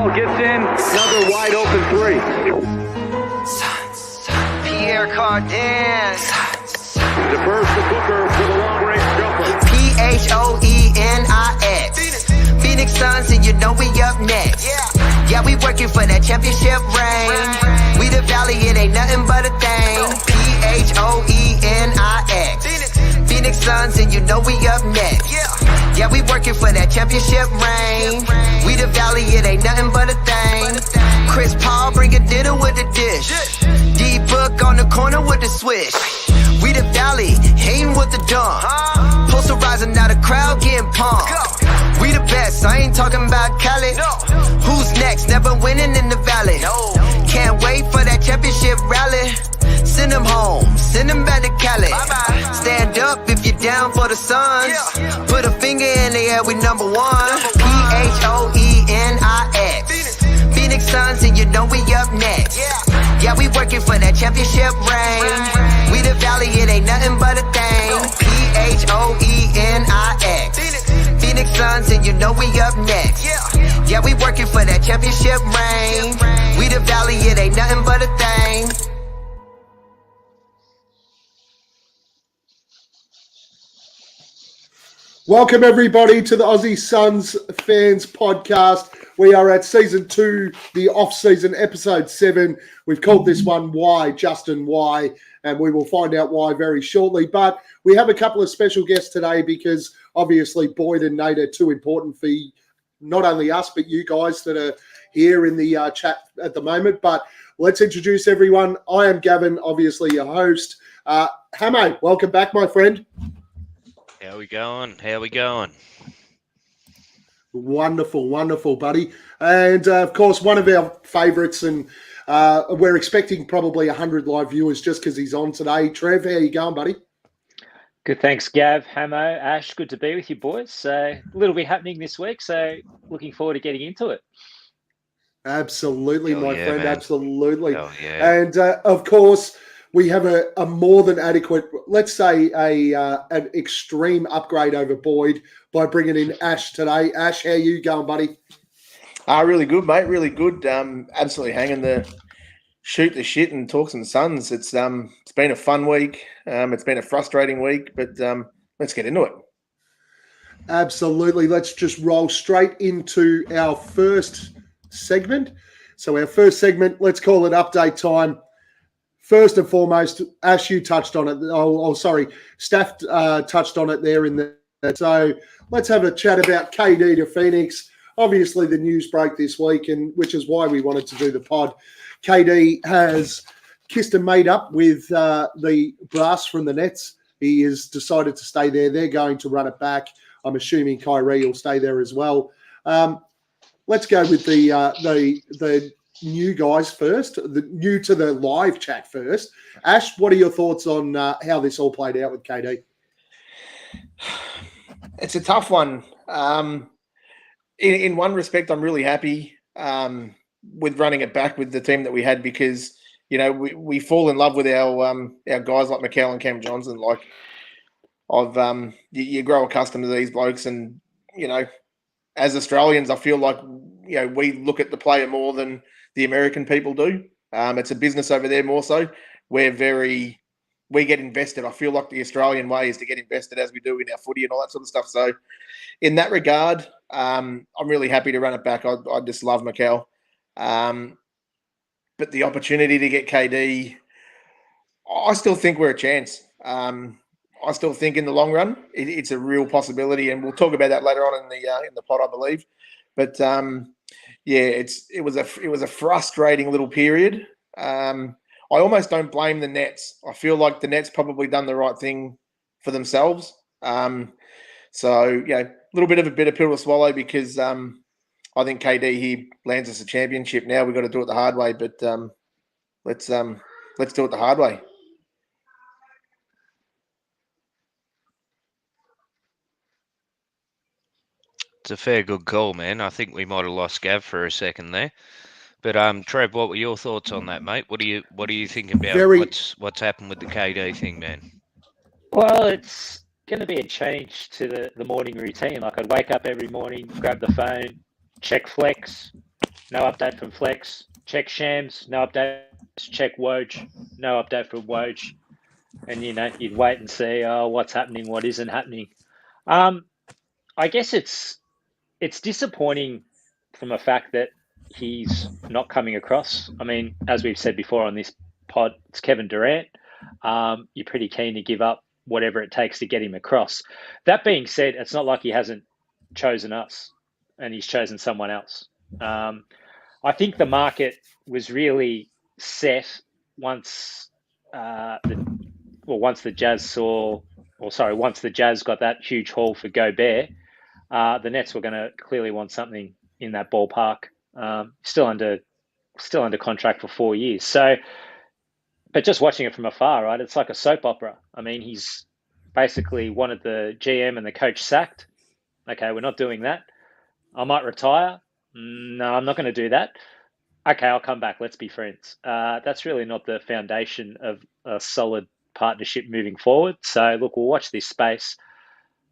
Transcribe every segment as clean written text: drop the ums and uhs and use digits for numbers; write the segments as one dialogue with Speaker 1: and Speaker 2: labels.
Speaker 1: ball, gets in, another wide open three.
Speaker 2: Pierre Cardin.
Speaker 1: Defers to Booker for the long-range jumper.
Speaker 2: Phoenix. Phoenix Suns, and you know we up next. Yeah, we working for that championship ring. We the Valley, it ain't nothing but a thing. Phoenix. Phoenix Suns, and you know we up next. Yeah, we working for that championship ring. We the Valley, it ain't nothing but a thing. Chris Paul bring a dinner with the dish. D-Book on the corner with the swish. We the Valley, hating with the dump. Posterizing, now the crowd getting pumped. We the best, I ain't talking about Cali. Who's next? Never winning in the Valley. Can't wait for that championship rally. Send them home, send them back to Cali. Stand up if you're down for the Suns. Put a finger in the air, we number one. Phoenix. Phoenix Suns, and you know we up next. Yeah, we working for that championship ring. We the Valley, it ain't nothing but a thing. Phoenix. Phoenix Suns, and you know we up next. Yeah, we working for that championship ring. We the Valley, it ain't nothing but a thing.
Speaker 3: Welcome everybody to the Aussie Suns Fans Podcast. We are at Season 2, the Offseason, Episode 7. We've called this one Why, Justin Why, and we will find out why very shortly. But we have a couple of special guests today because obviously Boyd and Nate are too important for not only us, but you guys that are here in the chat at the moment. But let's introduce everyone. I am Gavin, obviously your host. Hammo, welcome back, my friend.
Speaker 4: How we going?
Speaker 3: Wonderful, buddy. And, of course, one of our favourites, and we're expecting probably 100 live viewers just because he's on today. Trev, how you going, buddy?
Speaker 5: Good, thanks, Gav, Hammo, Ash. Good to be with you, boys. So a little bit happening this week, so looking forward to getting into it.
Speaker 3: Absolutely, my friend, man. Absolutely.
Speaker 4: Yeah.
Speaker 3: And, of course, we have a more than adequate, let's say an extreme upgrade over Boyd by bringing in Ash today. Ash, how you going, buddy?
Speaker 6: Really good, mate. Really good. Absolutely hanging the shoot the shit and talk some Suns. It's been a fun week. It's been a frustrating week, but let's get into it.
Speaker 3: Absolutely. Let's just roll straight into our first segment. So our first segment, let's call it update time. First and foremost, Ash, you touched on it. Steph touched on it there in the. So let's have a chat about KD to Phoenix. Obviously, the news broke this week, and which is why we wanted to do the pod. KD has kissed and made up with the brass from the Nets. He has decided to stay there. They're going to run it back. I'm assuming Kyrie will stay there as well. Let's go with the new guys first, the new to the live chat first. Ash, what are your thoughts on how this all played out with KD?
Speaker 6: It's a tough one. In one respect, I'm really happy with running it back with the team that we had because, you know, we fall in love with our guys like Mikal and Cam Johnson. Like, you grow accustomed to these blokes, and, you know, as Australians, I feel like, you know, we look at the player more than the American people do. It's a business over there more so. We get invested. I feel like the Australian way is to get invested as we do in our footy and all that sort of stuff. So in that regard, I'm really happy to run it back. I just love Mikal. But the opportunity to get KD, I still think we're a chance. I still think in the long run, it's a real possibility, and we'll talk about that later on in the pod, I believe. But it was a frustrating little period. I almost don't blame the Nets. I feel like the Nets probably done the right thing for themselves. So a little bit of a bitter pill to swallow because I think KD here lands us a championship. Now we've got to do it the hard way, but let's do it the hard way.
Speaker 4: It's a fair good call, man. I think we might have lost Gav for a second there. But Trev, what were your thoughts on that, mate? What do you think about what's happened with the KD thing, man?
Speaker 5: Well, it's going to be a change to the morning routine. Like, I'd wake up every morning, grab the phone, check Flex, No update from Flex. Check Shams. No update. Check Woj. No update from Woj. And, you'd wait and see, what's happening, what isn't happening. I guess it's disappointing from a fact that he's not coming across. I mean, as we've said before on this pod, it's Kevin Durant. You're pretty keen to give up whatever it takes to get him across. That being said, it's not like he hasn't chosen us and he's chosen someone else. I think the market was really set once once the Jazz once the Jazz got that huge haul for Gobert, the Nets were going to clearly want something in that ballpark. Still under contract for 4 years. So, but just watching it from afar, right? It's like a soap opera. I mean, he's basically wanted the GM and the coach sacked. Okay, we're not doing that. I might retire. No, I'm not going to do that. Okay, I'll come back. Let's be friends. That's really not the foundation of a solid partnership moving forward. So, look, we'll watch this space.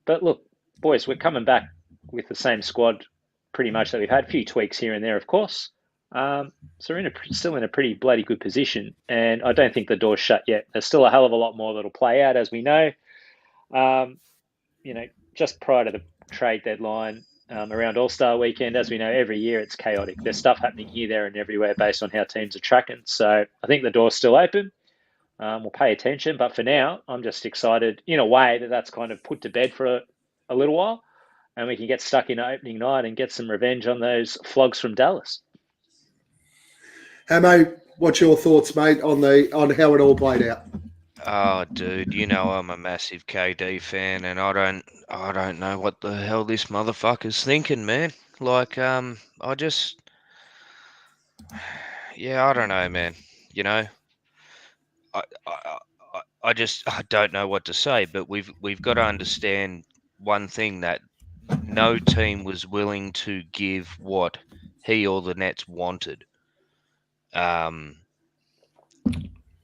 Speaker 5: But look, boys, we're coming back with the same squad pretty much that we've had. A few tweaks here and there, of course. So we're still in a pretty bloody good position. And I don't think the door's shut yet. There's still a hell of a lot more that'll play out, as we know. Just prior to the trade deadline, around All-Star weekend, as we know, every year it's chaotic. There's stuff happening here, there, and everywhere based on how teams are tracking. So I think the door's still open. We'll pay attention. But for now, I'm just excited in a way that that's kind of put to bed for a little while. And we can get stuck in opening night and get some revenge on those flogs from Dallas.
Speaker 3: Hammo, what's your thoughts, mate, on how it all played out?
Speaker 4: Oh, dude, I'm a massive KD fan, and I don't know what the hell this motherfucker's thinking, man. Like, I don't know, man. I don't know what to say, but we've got to understand one thing, that no team was willing to give what he or the Nets wanted,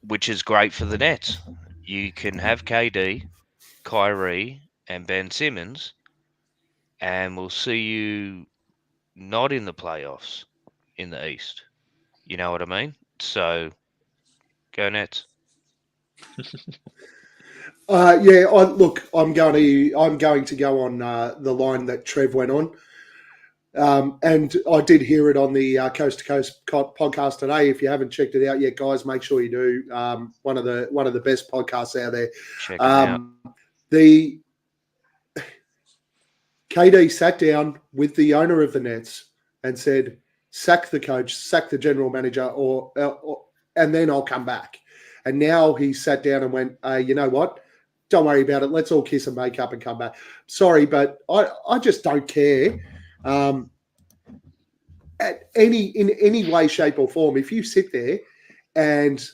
Speaker 4: which is great for the Nets. You can have KD, Kyrie, and Ben Simmons, and we'll see you not in the playoffs in the East. You know what I mean? So, go Nets.
Speaker 3: I'm going to go on the line that Trev went on, and I did hear it on the Coast to Coast podcast today. If you haven't checked it out yet, guys, make sure you do. One of the best podcasts out there.
Speaker 4: Check it out.
Speaker 3: The KD sat down with the owner of the Nets and said, "Sack the coach, sack the general manager, or and then I'll come back." And now he sat down and went, "You know what? Don't worry about it. Let's all kiss and make up and come back." Sorry, but I just don't care. In any way, shape, or form, if you sit there and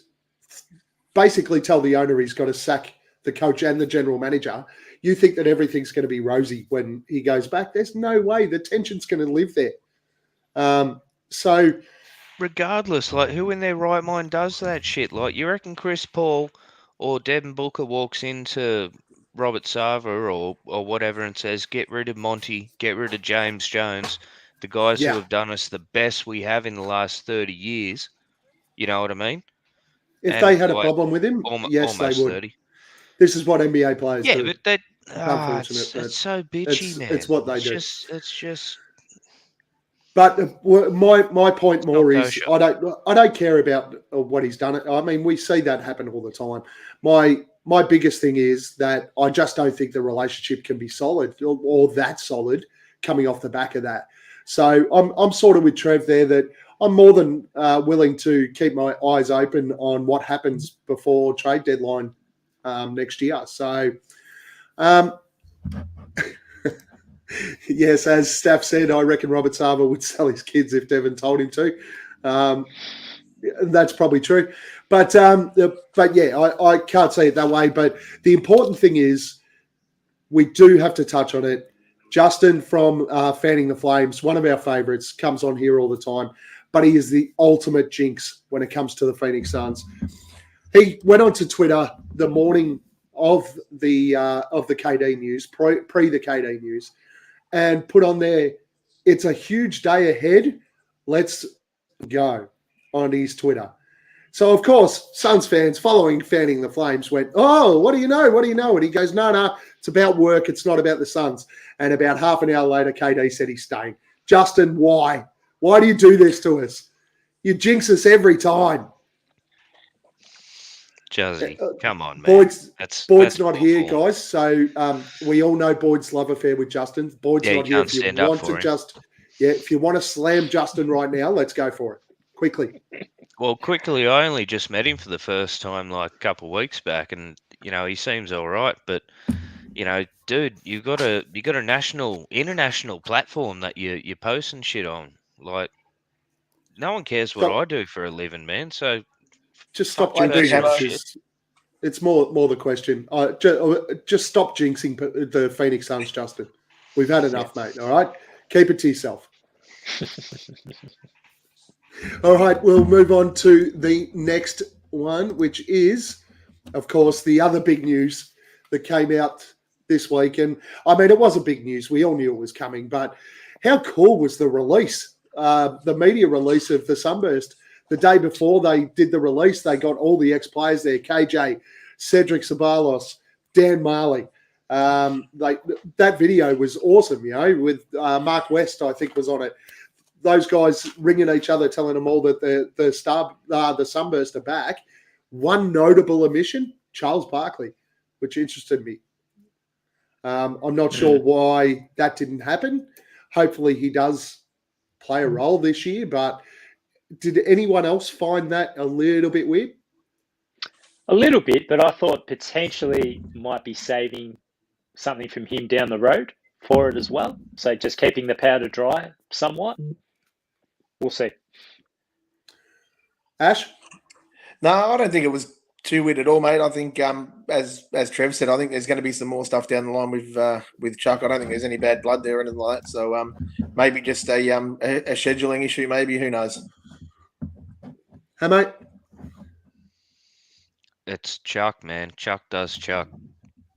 Speaker 3: basically tell the owner he's got to sack the coach and the general manager, you think that everything's going to be rosy when he goes back. There's no way. The tension's going to live there. So,
Speaker 4: regardless, like, who in their right mind does that shit? Like, you reckon Chris Paul or Devin Booker walks into Robert Sava or whatever and says, "Get rid of Monty, get rid of James Jones, the guys who have done us the best we have in the last 30 years." You know what I mean?
Speaker 3: If they had a problem with him, yes, they would.
Speaker 4: 30.
Speaker 3: This is what NBA players do.
Speaker 4: Yeah, but it's so bitchy, man.
Speaker 3: It's what they do.
Speaker 4: It's just.
Speaker 3: But my point more is I don't care about what he's done. I mean, we see that happen all the time. My biggest thing is that I just don't think the relationship can be solid or that solid coming off the back of that. So I'm sort of with Trev there, that I'm more than willing to keep my eyes open on what happens before trade deadline next year. So, yes, as Staff said, I reckon Robert Sava would sell his kids if Devin told him to. That's probably true. But yeah, I can't say it that way. But the important thing is we do have to touch on it. Justin from Fanning the Flames, one of our favourites, comes on here all the time. But he is the ultimate jinx when it comes to the Phoenix Suns. He went onto Twitter the morning of the KD news, pre the KD news, and put on there, "It's a huge day ahead. Let's ago on his Twitter. So, of course, Suns fans fanning the Flames went, oh, what do you know? What do you know? And he goes, no, it's about work. It's not about the Suns. And about half an hour later, KD said he's staying. Justin, why? Why do you do this to us? You jinx us every time.
Speaker 4: Jazzy, come on, man.
Speaker 3: Boyd's
Speaker 4: that's
Speaker 3: not here, guys. So we all know Boyd's love affair with Justin. Boyd's not here. If you want to slam Justin right now, let's go for it. Quickly.
Speaker 4: Well, quickly, I only just met him for the first time like a couple of weeks back, and he seems all right. But dude, you got a international platform that you post and shit on. Like, no one cares what I do for a living, man. So
Speaker 3: just stop jinxing shit. It's more the question. Just stop jinxing the Phoenix Suns, Justin. We've had enough, mate. All right, keep it to yourself. All right, we'll move on to the next one, which is, of course, the other big news that came out this week. And, I mean, it wasn't big news. We all knew it was coming. But how cool was the release, the media release of the Sunburst? The day before they did the release, they got all the ex-players there, KJ, Cedric Ceballos, Dan Marley. That video was awesome, with Mark West, I think, was on it. Those guys ringing each other, telling them all that the Sunburst are back. One notable omission, Charles Barkley, which interested me. I'm not sure why that didn't happen. Hopefully he does play a role this year, but did anyone else find that a little bit weird?
Speaker 5: A little bit, but I thought potentially might be saving something from him down the road for it as well. So just keeping the powder dry somewhat. We'll see.
Speaker 3: Ash?
Speaker 6: No, I don't think it was too weird at all, mate. I think, as Trev said, I think there's going to be some more stuff down the line with Chuck. I don't think there's any bad blood there or anything like that. So maybe just a scheduling issue, maybe. Who knows?
Speaker 3: Hey, mate?
Speaker 4: It's Chuck, man. Chuck does Chuck.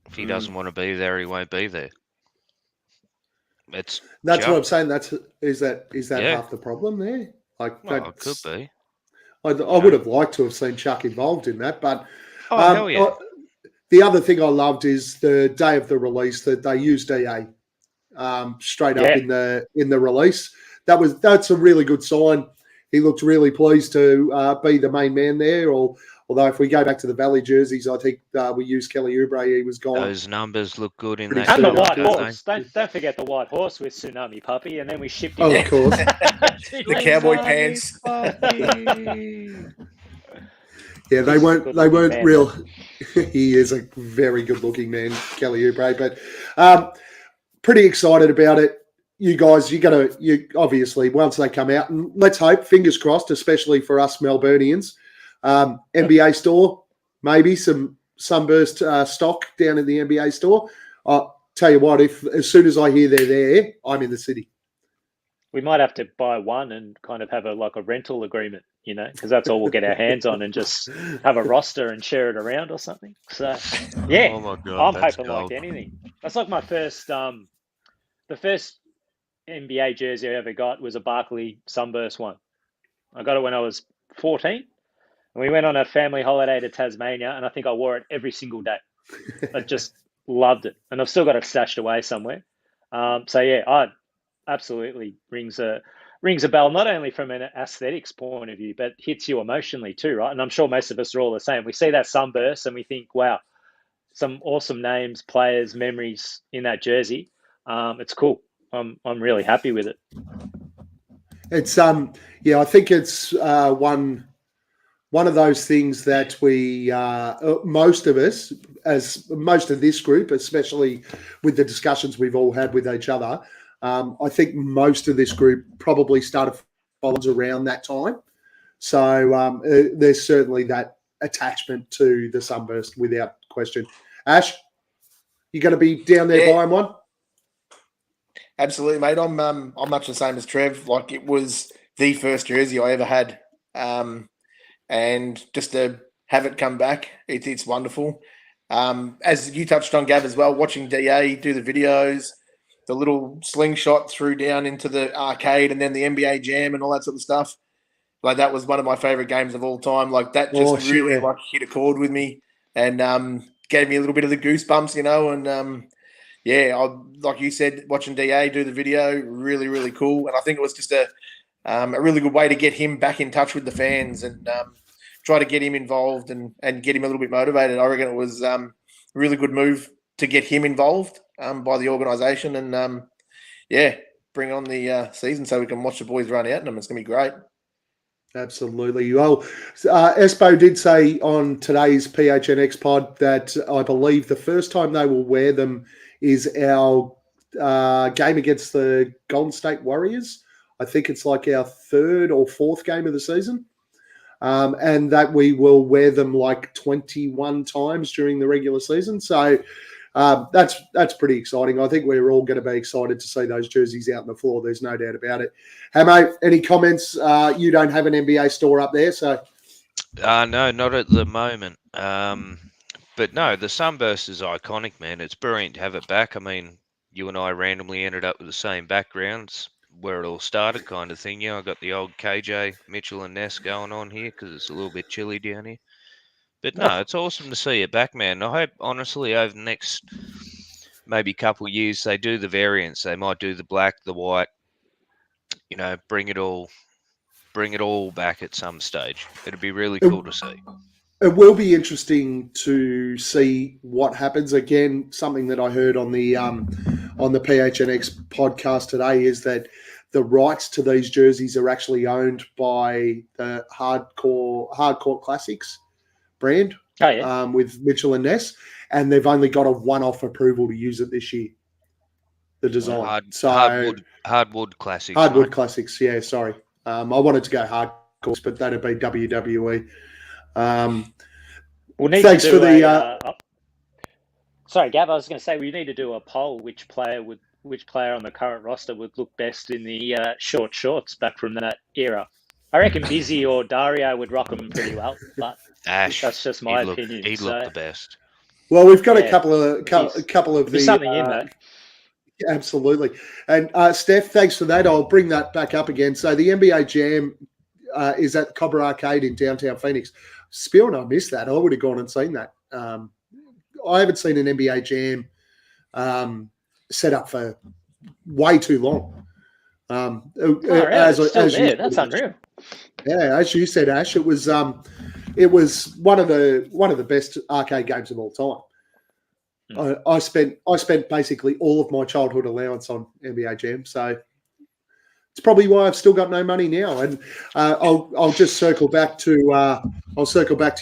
Speaker 4: If he doesn't want to be there, he won't be there. That's
Speaker 3: Chuck. What I'm saying. Is that half the problem there?
Speaker 4: It could be.
Speaker 3: I would have liked to have seen Chuck involved in that, but
Speaker 4: hell yeah.
Speaker 3: The other thing I loved is the day of the release that they used EA straight up in the release. That's a really good sign. He looked really pleased to be the main man there. Although if we go back to the Valley jerseys, I think we used Kelly Oubre. He was gone.
Speaker 4: Those numbers look good in that.
Speaker 5: And the white horse. Don't forget the white horse with Tsunami Puppy, and then we shipped him.
Speaker 3: Oh, of course.
Speaker 6: The cowboy pants.
Speaker 3: Yeah, they weren't real. He is a very good-looking man, Kelly Oubre. But pretty excited about it. You guys, you obviously once they come out, and let's hope, fingers crossed, especially for us Melburnians. NBA store, maybe some Sunburst stock down in the NBA store. I'll tell you what, as soon as I hear they're there, I'm in the city.
Speaker 5: We might have to buy one and kind of have a rental agreement, because that's all we'll get our hands on, and just have a roster and share it around or something. So, yeah,
Speaker 4: oh my God,
Speaker 5: I'm hoping like anything. That's like my first, the first NBA jersey I ever got was a Barkley Sunburst one. I got it when I was 14. And we went on a family holiday to Tasmania, and I think I wore it every single day. I just loved it. And I've still got it stashed away somewhere. So, yeah, I absolutely rings a bell, not only from an aesthetics point of view, but hits you emotionally too, right? And I'm sure most of us are all the same. We see that Sunburst and we think, wow, some awesome names, players, memories in that jersey. It's cool. I'm really happy with it.
Speaker 3: It's, I think it's one of those things that we, most of us, as most of this group, especially with the discussions we've all had with each other, I think most of this group probably started following around that time. So there's certainly that attachment to the Sunburst without question. Ash, you going to be down there buying one?
Speaker 6: Absolutely, mate. I'm much the same as Trev. Like, it was the first jersey I ever had. And just to have it come back, it's wonderful. As you touched on, Gav, as well, watching DA do the videos, the little slingshot through down into the arcade and then the NBA Jam and all that sort of stuff. Like that was one of my favorite games of all time. Like that just really like hit a chord with me and gave me a little bit of the goosebumps, And like you said, watching DA do the video, really, really cool. And I think it was just a really good way to get him back in touch with the fans and try to get him involved and get him a little bit motivated. I reckon it was a really good move to get him involved by the organisation and, bring on the season so we can watch the boys run out in them. It's going to be great.
Speaker 3: Absolutely. Well, Espo did say on today's PHNX pod that I believe the first time they will wear them is our game against the Golden State Warriors. I think it's like our third or fourth game of the season. And that we will wear them like 21 times during the regular season. So that's pretty exciting. I think we're all going to be excited to see those jerseys out on the floor. There's no doubt about it. Hammo, any comments? You don't have an NBA store up there, so...
Speaker 4: No, not at the moment. But no, the Sunburst is iconic, man. It's brilliant to have it back. I mean, you and I randomly ended up with the same backgrounds, where it all started kind of thing. I got the old KJ, Mitchell and Ness going on here because it's a little bit chilly down here. But no, it's awesome to see it back, man. I hope, honestly, over the next maybe couple of years, they do the variants. They might do the black, the white, bring it all back at some stage. It'd be really cool to see.
Speaker 3: It will be interesting to see what happens. Again, something that I heard on the PHNX podcast today is that the rights to these jerseys are actually owned by the Hardcore Classics brand with Mitchell and Ness, and they've only got a one-off approval to use it this year. The design.
Speaker 4: Hardwood Classics.
Speaker 3: Hardwood Classics, yeah, sorry. I wanted to go Hardcore, but that'd be WWE.
Speaker 5: Thanks for the... Sorry, Gav, I was going to say we need to do a poll which player on the current roster would look best in the short shorts back from that era. I reckon Bizzy or Dario would rock them pretty well, but
Speaker 4: Ash,
Speaker 5: that's just my opinion.
Speaker 4: He'd look the best.
Speaker 3: Well, we've got a couple of the
Speaker 5: something in that.
Speaker 3: Absolutely. And Steph, thanks for that. I'll bring that back up again. So the NBA Jam is at Cobra Arcade in downtown Phoenix. Spion, I missed that. I would have gone and seen that. I haven't seen an NBA Jam set up for way too long.
Speaker 5: That's unreal.
Speaker 3: Yeah, as you said, Ash, it was one of the best arcade games of all time. I spent basically all of my childhood allowance on NBA Jam, so it's probably why I've still got no money now. And I'll just circle back to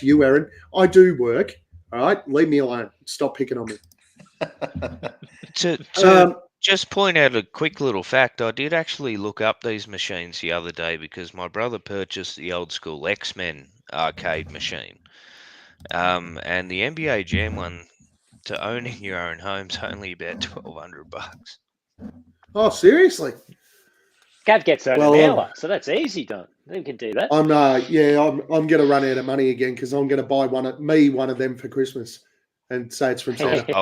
Speaker 3: you, Aaron. I do work. All right, leave me alone. Stop picking on me.
Speaker 4: To just point out a quick little fact, I did actually look up these machines the other day because my brother purchased the old school X-Men arcade machine. And the NBA Jam one, to own in your own home's only about $1,200.
Speaker 3: Oh, seriously?
Speaker 5: Gav gets that an hour, so that's easy done. We can do that.
Speaker 3: I'm going to run out of money again because I'm going to buy one of them for Christmas and say it's from Santa.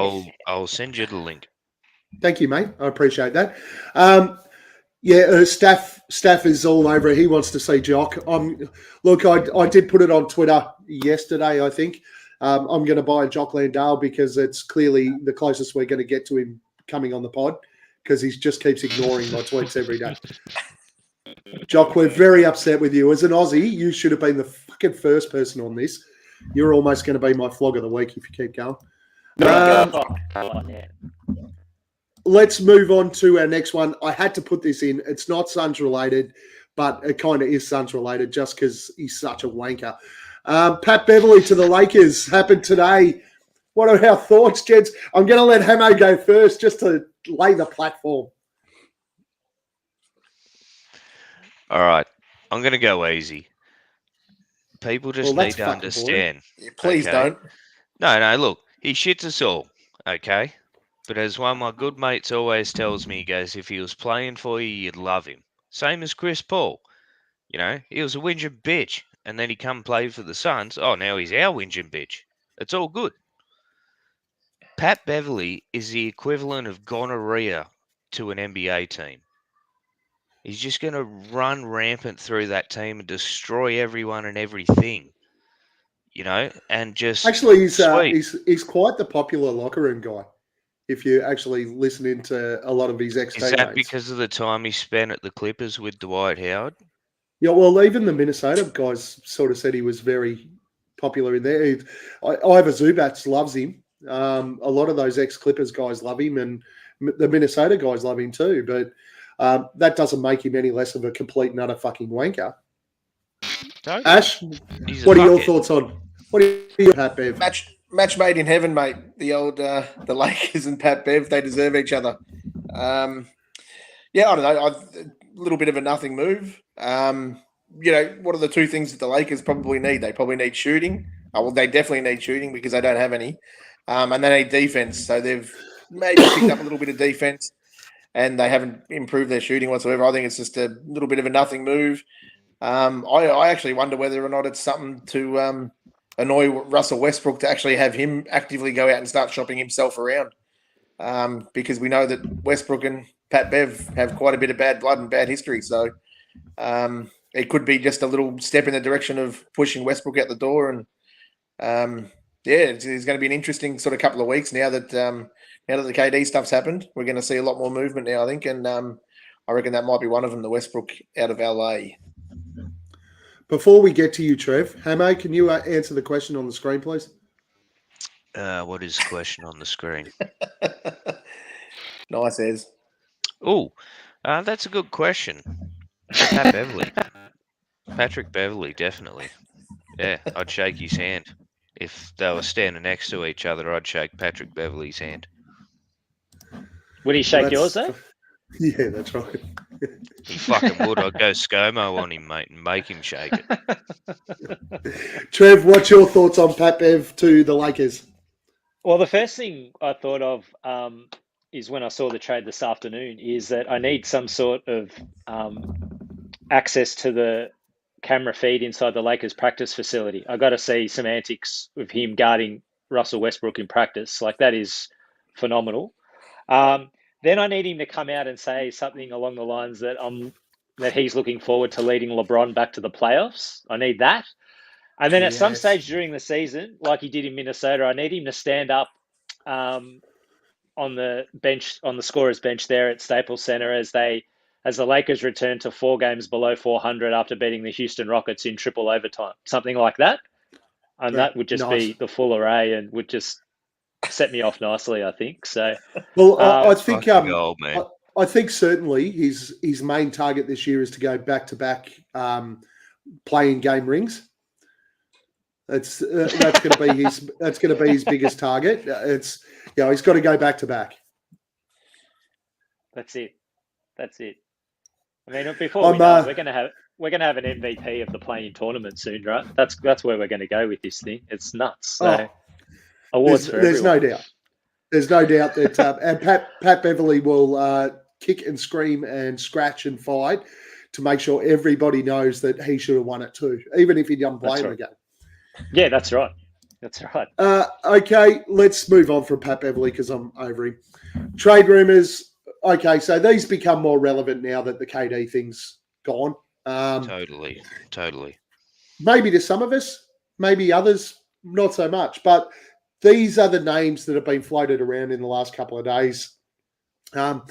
Speaker 4: I'll send you the link.
Speaker 3: Thank you, mate. I appreciate that. Staff is all over it. He wants to see Jock. Look, I did put it on Twitter yesterday, I think. I'm going to buy Jock Landale because it's clearly the closest we're going to get to him coming on the pod because he just keeps ignoring my tweets every day. Jock, we're very upset with you. As an Aussie, you should have been the fucking first person on this. You're almost going to be my flog of the week if you keep going. Let's move on to our next one. I had to put this in. It's not Suns related, but it kind of is Suns related just because he's such a wanker. Pat Beverley to the Lakers happened today. What are our thoughts, gents? I'm going to let Hammo go first just to lay the platform.
Speaker 4: All right. I'm going to go easy. People just need to understand.
Speaker 6: Yeah, please don't.
Speaker 4: No, look. He shits us all, okay? But as one of my good mates always tells me, he goes, if he was playing for you, you'd love him. Same as Chris Paul. You know, he was a whinging bitch, and then he come play for the Suns. Oh, now he's our whinging bitch. It's all good. Pat Beverley is the equivalent of gonorrhea to an NBA team. He's just going to run rampant through that team and destroy everyone and everything, and just
Speaker 3: Actually,
Speaker 4: sweep.
Speaker 3: he's quite the popular locker room guy. If you actually listen into a lot of his
Speaker 4: Is that
Speaker 3: ex-teammates.
Speaker 4: because of the time he spent at the Clippers with Dwight Howard?
Speaker 3: Yeah, well, even the Minnesota guys sort of said he was very popular in there. Ivor Zubats loves him. A lot of those ex-Clippers guys love him, and the Minnesota guys love him too. But that doesn't make him any less of a complete and utter fucking wanker.
Speaker 4: Totally.
Speaker 3: Ash,
Speaker 4: He's
Speaker 3: what are your thoughts on Pat Bev?
Speaker 6: Match made in heaven, mate. The old the Lakers and Pat Bev, they deserve each other. I don't know. A little bit of a nothing move. What are the two things that the Lakers probably need? They probably need shooting. Well, they definitely need shooting because they don't have any. And they need defense. So they've maybe picked up a little bit of defense and they haven't improved their shooting whatsoever. I think it's just a little bit of a nothing move. I actually wonder whether or not it's something to annoy Russell Westbrook to actually have him actively go out and start shopping himself around. Because we know that Westbrook and Pat Bev have quite a bit of bad blood and bad history. So it could be just a little step in the direction of pushing Westbrook out the door. And it's going to be an interesting sort of couple of weeks now that the KD stuff's happened. We're going to see a lot more movement now, I think. And I reckon that might be one of them, the Westbrook out of LA.
Speaker 3: Before we get to you, Trev, Hammo, can you answer the question on the screen, please?
Speaker 4: What is the question on the screen?
Speaker 6: Nice, Ez.
Speaker 4: Oh, that's a good question. Pat Beverley. Patrick Beverley, definitely. Yeah, I'd shake his hand. If they were standing next to each other, I'd shake Patrick Beverley's hand.
Speaker 5: Would he shake yours, though?
Speaker 3: Yeah, that's right.
Speaker 4: He fucking would. I'd go ScoMo on him, mate, and make him shake it.
Speaker 3: Trev, what's your thoughts on Pat Bev to the Lakers?
Speaker 5: Well, the first thing I thought of is when I saw the trade this afternoon is that I need some sort of access to the camera feed inside the Lakers practice facility. I got to see some antics of him guarding Russell Westbrook in practice. Like, that is phenomenal. Then I need him to come out and say something along the lines that he's looking forward to leading LeBron back to the playoffs. I need that. And then at some stage during the season, like he did in Minnesota, I need him to stand up on the bench, on the scorer's bench there at Staples Center as the Lakers return to 4 games below 400 after beating the Houston Rockets in triple overtime, something like that. And that would just be the full array and would just set me off nicely, I think. So,
Speaker 3: well, I think
Speaker 4: gold, man.
Speaker 3: I think certainly his main target this year is to go back to back playing game rings. That's going to be his biggest target. He's got to go back to back.
Speaker 5: That's it. I mean, before we know, we're going to have an MVP of the playing tournament soon, right? That's where we're going to go with this thing. It's nuts. So, awards for everyone.
Speaker 3: There's no doubt that and Pat Beverley will kick and scream and scratch and fight to make sure everybody knows that he should have won it too, even if he doesn't play him again.
Speaker 5: Yeah, that's right.
Speaker 3: Okay, let's move on from Pat Beverley because I'm over him. Trade rumors. Okay, so these become more relevant now that the KD thing's gone.
Speaker 4: Totally.
Speaker 3: Maybe to some of us, maybe others, not so much. But these are the names that have been floated around in the last couple of days. So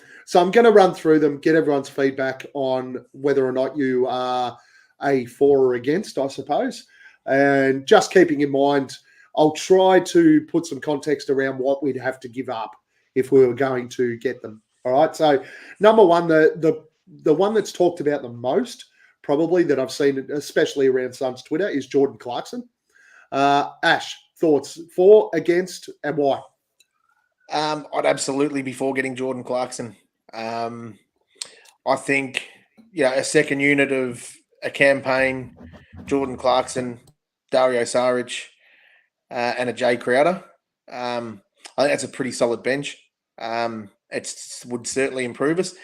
Speaker 3: I'm going to run through them, get everyone's feedback on whether or not you are a for or against, I suppose. And just keeping in mind, I'll try to put some context around what we'd have to give up if we were going to get them. All right. So number one, the one that's talked about the most, probably that I've seen, especially around Suns Twitter, is Jordan Clarkson. Ash, thoughts for, against, and why?
Speaker 6: I'd absolutely be for getting Jordan Clarkson. I think, a second unit of a campaign, Jordan Clarkson, Dario Saric, and a Jay Crowder. I think that's a pretty solid bench. It would certainly improve us.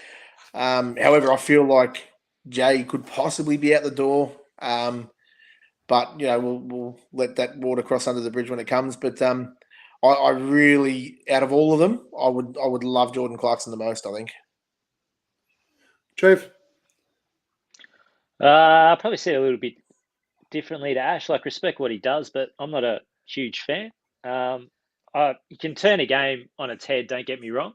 Speaker 6: However, I feel like Jay could possibly be out the door. But, we'll let that water cross under the bridge when it comes. But I really, out of all of them, I would love Jordan Clarkson the most, I think.
Speaker 3: Trev?
Speaker 5: I probably see it a little bit differently to Ash. Like, respect what he does, but I'm not a huge fan. You can turn a game on its head, don't get me wrong.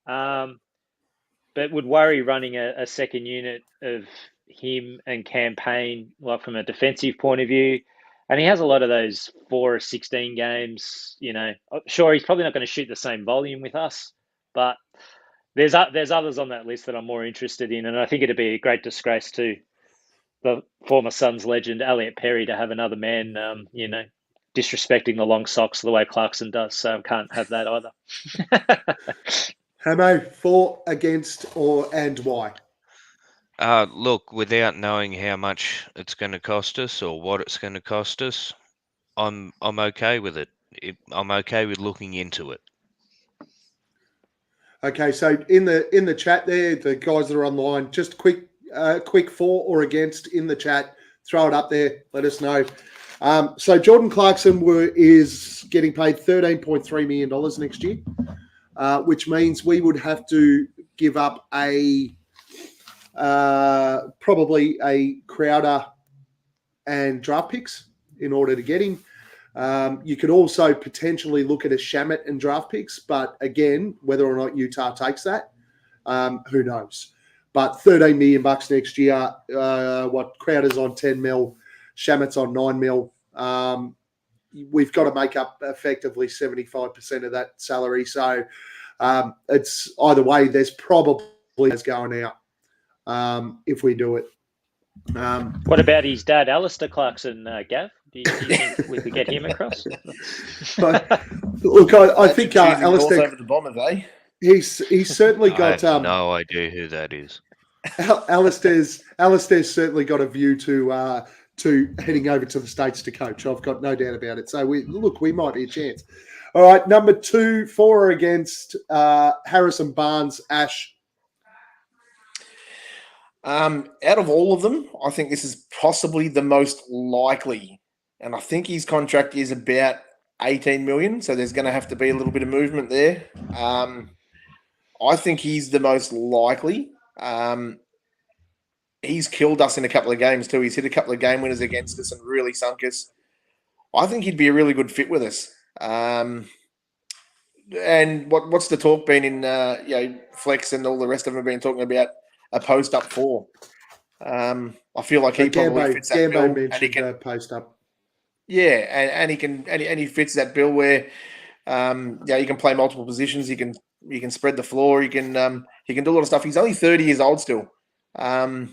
Speaker 5: But would worry running a second unit of him and Campaign, like from a defensive point of view. And he has a lot of those 4 or 16 games. Sure, he's probably not going to shoot the same volume with us, but there's others on that list that I'm more interested in. And I think it'd be a great disgrace to the former Suns legend, Elliot Perry, to have another man, disrespecting the long socks the way Clarkson does. So I can't have that either.
Speaker 3: Hammo, for, against, and why?
Speaker 4: Look, without knowing how much it's going to cost us or what it's going to cost us, I'm okay with it. I'm okay with looking into it.
Speaker 3: Okay, so in the chat there, the guys that are online, just quick for or against in the chat. Throw it up there. Let us know. So Jordan Clarkson is getting paid $13.3 million next year, which means we would have to give up probably a Crowder and draft picks in order to get him. You could also potentially look at a Shamet and draft picks, but again, whether or not Utah takes that, who knows? But $13 million next year. Crowder's on 10 mil, Shamet's on 9 mil. We've got to make up effectively 75% of that salary. So it's either way. There's probably that's going out if we do it.
Speaker 5: What about his dad, Alistair Clarkson, Gav? Do you think we could get him across?
Speaker 3: But, look, I think Alistair
Speaker 6: over the Bombers, eh?
Speaker 3: He's certainly got.
Speaker 4: I have no idea who that is.
Speaker 3: Alistair's certainly got a view to heading over to the States to coach. I've got no doubt about it. So we might be a chance. All right, number 2, for or against Harrison Barnes, Ash.
Speaker 6: Out of all of them, I think this is possibly the most likely. And I think his contract is about 18 million. So there's going to have to be a little bit of movement there. I think he's the most likely. He's killed us in a couple of games too. He's hit a couple of game winners against us and really sunk us. I think he'd be a really good fit with us. And what's the talk been in Flex and all the rest of them have been talking about a post up 4. I feel like he probably fits that bill. And he can
Speaker 3: post up.
Speaker 6: Yeah, and he fits that bill where you can play multiple positions. You can spread the floor. He can do a lot of stuff. He's only 30 years old still. I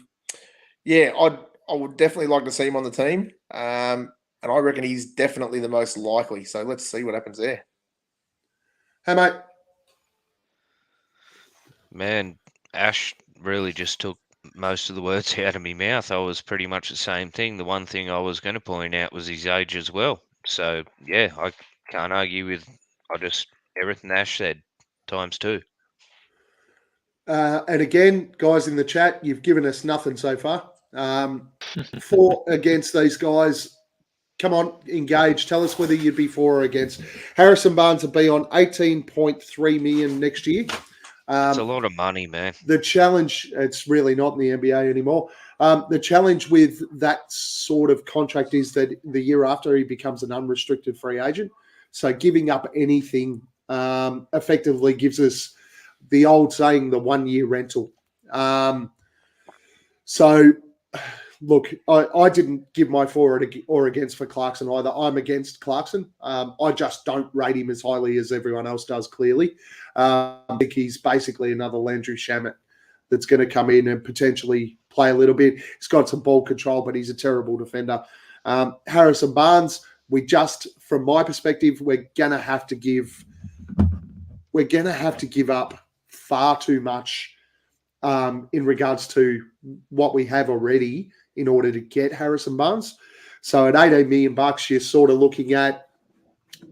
Speaker 6: would definitely like to see him on the team. And I reckon he's definitely the most likely. So let's see what happens there.
Speaker 3: Hey, mate.
Speaker 4: Man, Ash really just took most of the words out of my mouth. I was pretty much the same thing. The one thing I was going to point out was his age as well. So, yeah, I can't argue with everything Ash said times 2.
Speaker 3: And again, guys in the chat, you've given us nothing so far. For against these guys, come on, engage. Tell us whether you'd be for or against. Harrison Barnes will be on 18.3 million next year.
Speaker 4: It's a lot of money, man.
Speaker 3: The challenge, it's really not in the NBA anymore. The challenge with that sort of contract is that the year after he becomes an unrestricted free agent. So giving up anything effectively gives us the old saying, the 1-year rental. So, look, I didn't give my for or against for Clarkson either. I'm against Clarkson. I just don't rate him as highly as everyone else does, clearly. I think he's basically another Landry Shamet that's going to come in and potentially play a little bit. He's got some ball control, but he's a terrible defender. Harrison Barnes, from my perspective, we're going to have to give up far too much in regards to what we have already in order to get Harrison Barnes. So at $18 million, you're sort of looking at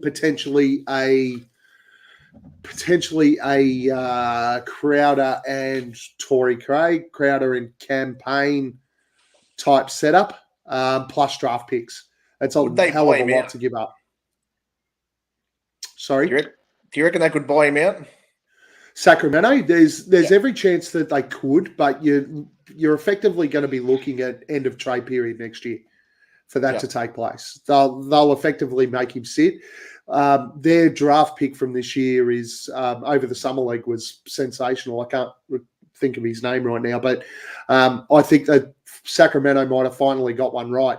Speaker 3: potentially a Crowder and Torrey Craig, Crowder and Campaign type setup, plus draft picks. That's a hell of a lot to give up. Sorry?
Speaker 6: Do you reckon they could buy him out?
Speaker 3: Sacramento, there's every chance that they could, but you're effectively going to be looking at end of trade period next year for that to take place. They'll effectively make him sit. Their draft pick from this year is over the summer league was sensational. I can't think of his name right now, but I think that Sacramento might have finally got one right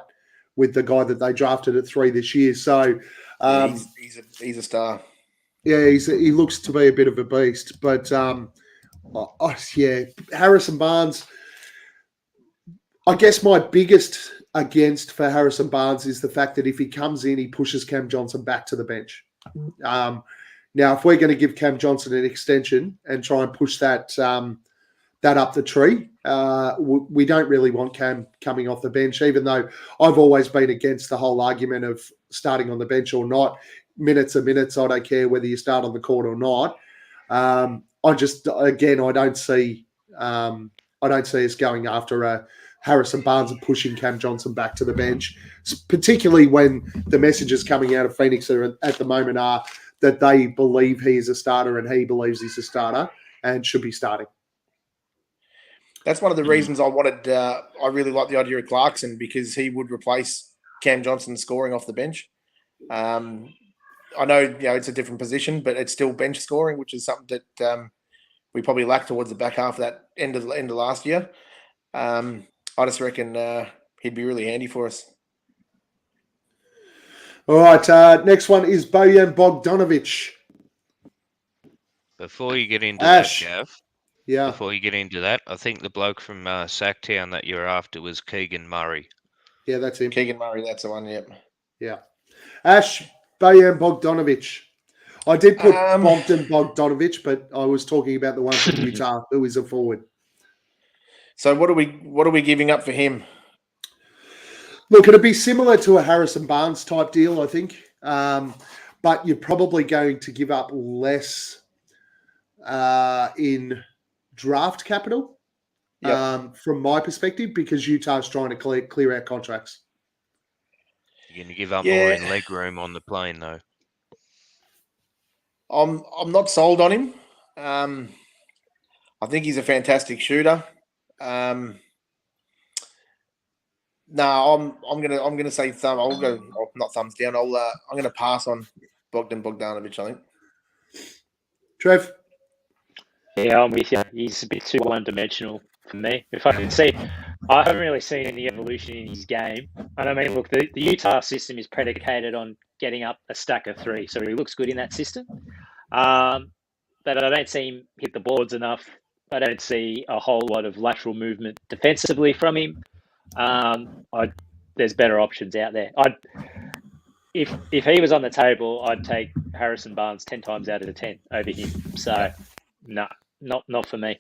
Speaker 3: with the guy that they drafted at 3 this year. So
Speaker 6: he's a star.
Speaker 3: Yeah, he looks to be a bit of a beast. But Harrison Barnes. I guess my biggest against for Harrison Barnes is the fact that if he comes in, he pushes Cam Johnson back to the bench. Now, if we're going to give Cam Johnson an extension and try and push that up the tree, we don't really want Cam coming off the bench, even though I've always been against the whole argument of starting on the bench or not. Minutes are minutes. I don't care whether you start on the court or not. I don't see us going after Harrison Barnes and pushing Cam Johnson back to the bench, particularly when the messages coming out of Phoenix at the moment are that they believe he is a starter and he believes he's a starter and should be starting.
Speaker 6: That's one of the reasons I wanted. I really like the idea of Clarkson because he would replace Cam Johnson scoring off the bench. I know it's a different position, but it's still bench scoring, which is something that we probably lacked towards the back half of that end of last year. I just reckon he'd be really handy for us.
Speaker 3: All right, next one is Bojan Bogdanovic.
Speaker 4: Before you get into
Speaker 3: Ash.
Speaker 4: that, Gav,
Speaker 3: Yeah.
Speaker 4: before you get into that, I think the bloke from Sacktown that you're after was Keegan Murray.
Speaker 3: Yeah, that's him.
Speaker 6: Keegan Murray, that's the one, yep.
Speaker 3: Yeah. Ash, Bojan Bogdanovic. I did put Bogdan Bogdanovich, but I was talking about the one from Utah who is a forward.
Speaker 6: So what are we giving up for him?
Speaker 3: Look, it'd be similar to a Harrison Barnes type deal, I think. But you're probably going to give up less in draft capital, from my perspective, because Utah's trying to clear out contracts.
Speaker 4: You're going to give up more in leg room on the plane, though.
Speaker 6: I'm not sold on him. I think he's a fantastic shooter. I'm gonna say thumb. I'll go not thumbs down. I'm gonna pass on Bogdan Bogdanovich, I think.
Speaker 3: Trev?
Speaker 5: Yeah, I'm with you. He's a bit too one-dimensional for me. I haven't really seen any evolution in his game. And I mean, look, the Utah system is predicated on getting up a stack of 3, so he looks good in that system. But I don't see him hit the boards enough. I don't see a whole lot of lateral movement defensively from him. There's better options out there. If he was on the table, I'd take Harrison Barnes 10 times out of the 10 over him. So, no, not for me.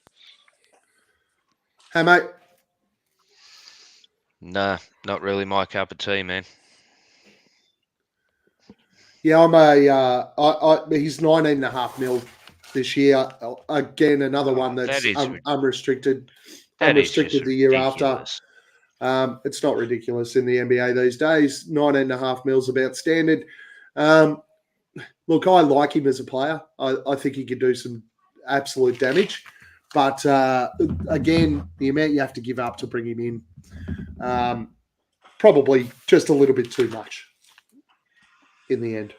Speaker 3: Hey, mate.
Speaker 4: Nah, not really my cup of tea, man.
Speaker 3: Yeah, he's 19.5 mil this year. Again, another one that's unrestricted. Unrestricted the year after. It's not ridiculous in the NBA these days. 19.5 mil's about standard. Look, I like him as a player. I think he could do some absolute damage. But again, the amount you have to give up to bring him in, probably just a little bit too much in the end.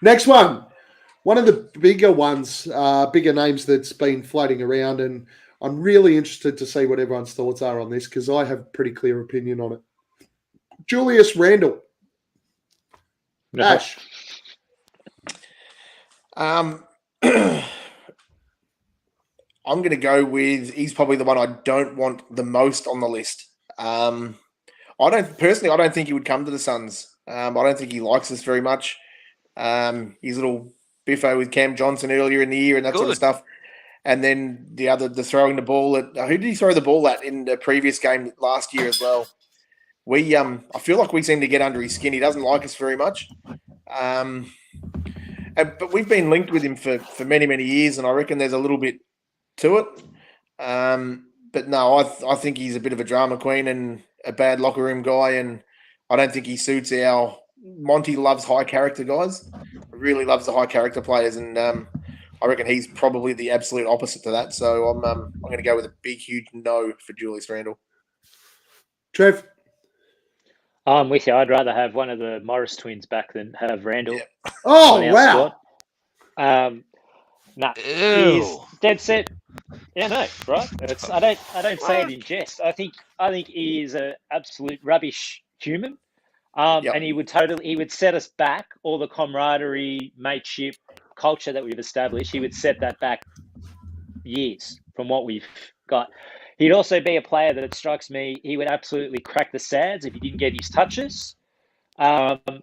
Speaker 3: Next one of the bigger ones, bigger names that's been floating around, and I'm really interested to see what everyone's thoughts are on this because I have a pretty clear opinion on it. Julius Randle. Nash.
Speaker 6: I'm going to go with, he's probably the one I don't want the most on the list. I don't think he would come to the Suns. I don't think he likes us very much. His little biffo with Cam Johnson earlier in the year and that sort of stuff. And then the throwing the ball at, who did he throw the ball at in the previous game last year as well? I feel like we seem to get under his skin. He doesn't like us very much. But we've been linked with him for many, many years, and I reckon there's a little bit to it. But no, I think he's a bit of a drama queen and a bad locker room guy, and I don't think he suits Monty loves high character guys. Really loves the high character players, and I I reckon he's probably the absolute opposite to that. So I'm going to go with a big, huge no for Julius Randle.
Speaker 3: Trev?
Speaker 5: I'm with you. I'd rather have one of the Morris twins back than have Randle
Speaker 3: Oh,
Speaker 5: on our
Speaker 3: wow.
Speaker 5: squad. He's dead set. Yeah, no, right. I don't say it in jest. I think he is an absolute rubbish human. And he would set us back, all the camaraderie, mateship, culture that we've established. He would set that back years from what we've got. He'd also be a player that it strikes me he would absolutely crack the sads if he didn't get his touches,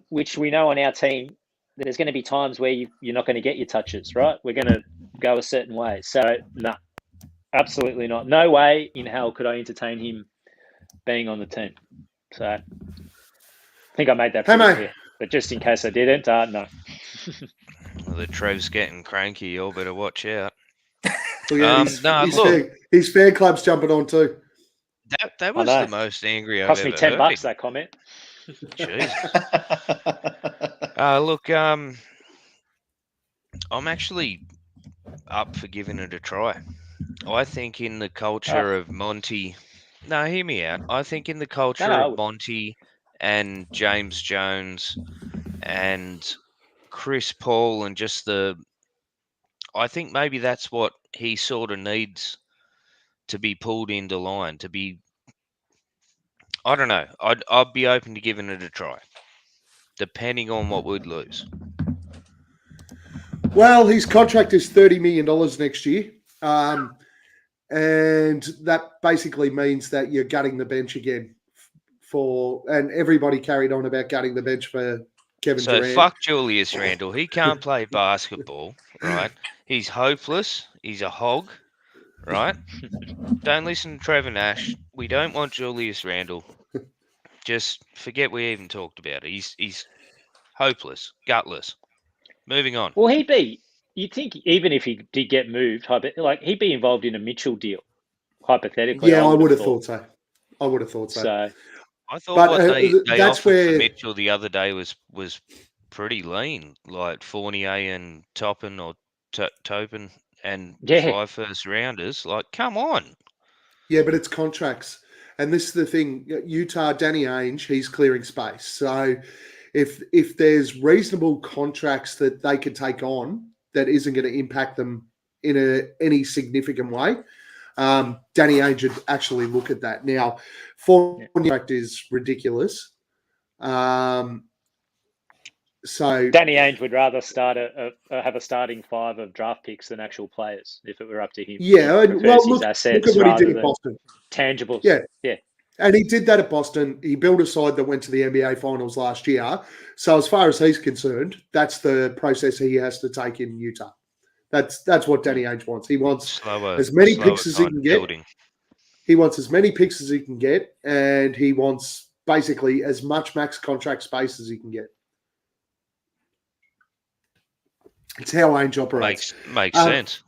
Speaker 5: which we know on our team that there's going to be times where you're not going to get your touches, right? We're going to go a certain way. So, no, absolutely not. No way in hell could I entertain him being on the team. So, I think I made that pretty clear. But just in case I didn't, no.
Speaker 4: Well, the Trev's getting cranky. You all better watch out.
Speaker 3: His fan club's jumping on too.
Speaker 4: That was the most angry I've ever heard.
Speaker 5: Cost me $10 that comment.
Speaker 4: Jesus. Look, I'm actually up for giving it a try. I think in the culture of Monty... No, hear me out. I think in the culture of Monty and James Jones and Chris Paul and just I think maybe that's what he sort of needs to be pulled into line, to be... I don't know. I'd be open to giving it a try, depending on what we'd lose.
Speaker 3: Well, his contract is $30 million next year. And that basically means that you're gutting the bench again and everybody carried on about gutting the bench for Kevin Durant.
Speaker 4: So fuck Julius Randle. He can't play basketball, right? He's hopeless. He's a hog, right? Don't listen to Trev and Ash. We don't want Julius Randle. Just forget we even talked about it. He's hopeless, gutless. Moving on.
Speaker 5: Well, you'd think even if he did get moved, he'd be involved in a Mitchell deal, hypothetically.
Speaker 3: Yeah, I would have thought so.
Speaker 5: I
Speaker 4: thought what they offered for Mitchell the other day was pretty lean, like Fournier and Toppin or Topin and 5 first rounders. Like, come on.
Speaker 3: Yeah, but it's contracts. And this is the thing. Utah, Danny Ainge, he's clearing space. So if there's reasonable contracts that they can take on that isn't going to impact them in any significant way, Danny Ainge would actually look at that. Now, contract is ridiculous. So
Speaker 5: Danny Ainge would rather have a starting 5 of draft picks than actual players if it were up to him.
Speaker 3: Yeah, look at what he did in Boston.
Speaker 5: Tangibles.
Speaker 3: Yeah. And he did that at Boston. He built a side that went to the NBA Finals last year. So as far as he's concerned, that's the process he has to take in Utah. That's what Danny Ainge wants. He wants as many picks as he can get. He wants as many picks as he can get, and he wants basically as much max contract space as he can get. It's how Ainge operates.
Speaker 4: Makes sense.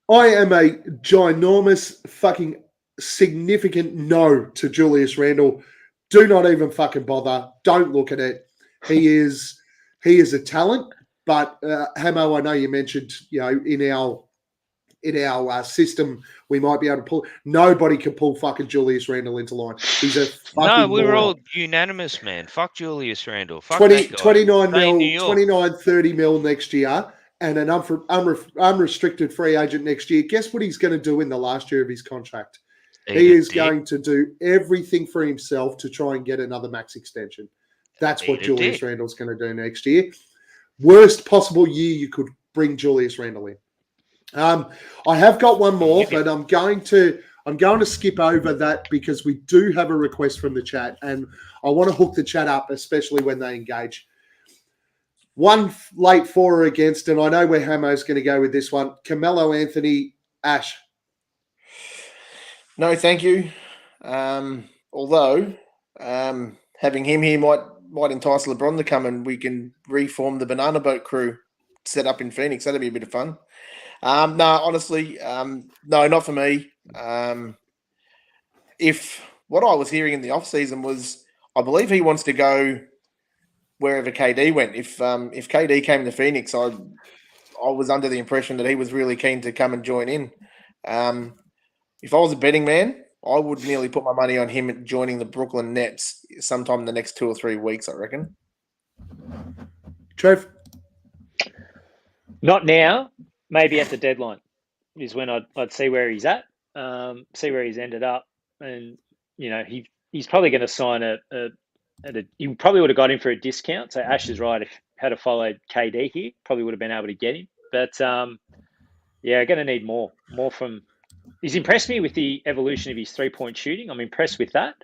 Speaker 3: I am a ginormous fucking significant no to Julius Randle. Do not even fucking bother. Don't look at it. He is a talent, but Hammo, I know you mentioned, in our system we might be able to pull. Nobody can pull fucking Julius Randle into line. He's a fucking
Speaker 4: we were
Speaker 3: moron.
Speaker 4: all unanimous, man. Fuck Julius Randle. Fuck
Speaker 3: 29 mil, 29, 30 mil next year, and an unrestricted free agent next year. Guess what he's going to do in the last year of his contract? He is going to do everything for himself to try and get another max extension. That's what Julius Randle's going to do next year. Worst possible year you could bring Julius Randle in. I have got one more, but I'm going to skip over that because we do have a request from the chat, and I want to hook the chat up, especially when they engage. One late for or against, and I know where Hammo's going to go with this one. Carmelo Anthony, Ash.
Speaker 6: No, thank you. Although having him here might entice LeBron to come and we can reform the Banana Boat crew set up in Phoenix. That'd be a bit of fun. No, honestly, no, not for me. If what I was hearing in the offseason was, I believe he wants to go wherever KD went. If KD came to Phoenix, I I was under the impression that he was really keen to come and join in. If I was a betting man, I would nearly put my money on him joining the Brooklyn Nets sometime in the next 2 or 3 weeks, I reckon.
Speaker 3: Trev?
Speaker 5: Not now. Maybe at the deadline is when I'd see where he's at, see where he's ended up, and he's probably going to sign he probably would have got him for a discount. So Ash is right. If had to follow KD here, probably would have been able to get him. But going to need more from. He's impressed me with the evolution of his 3-point shooting. I'm impressed with that.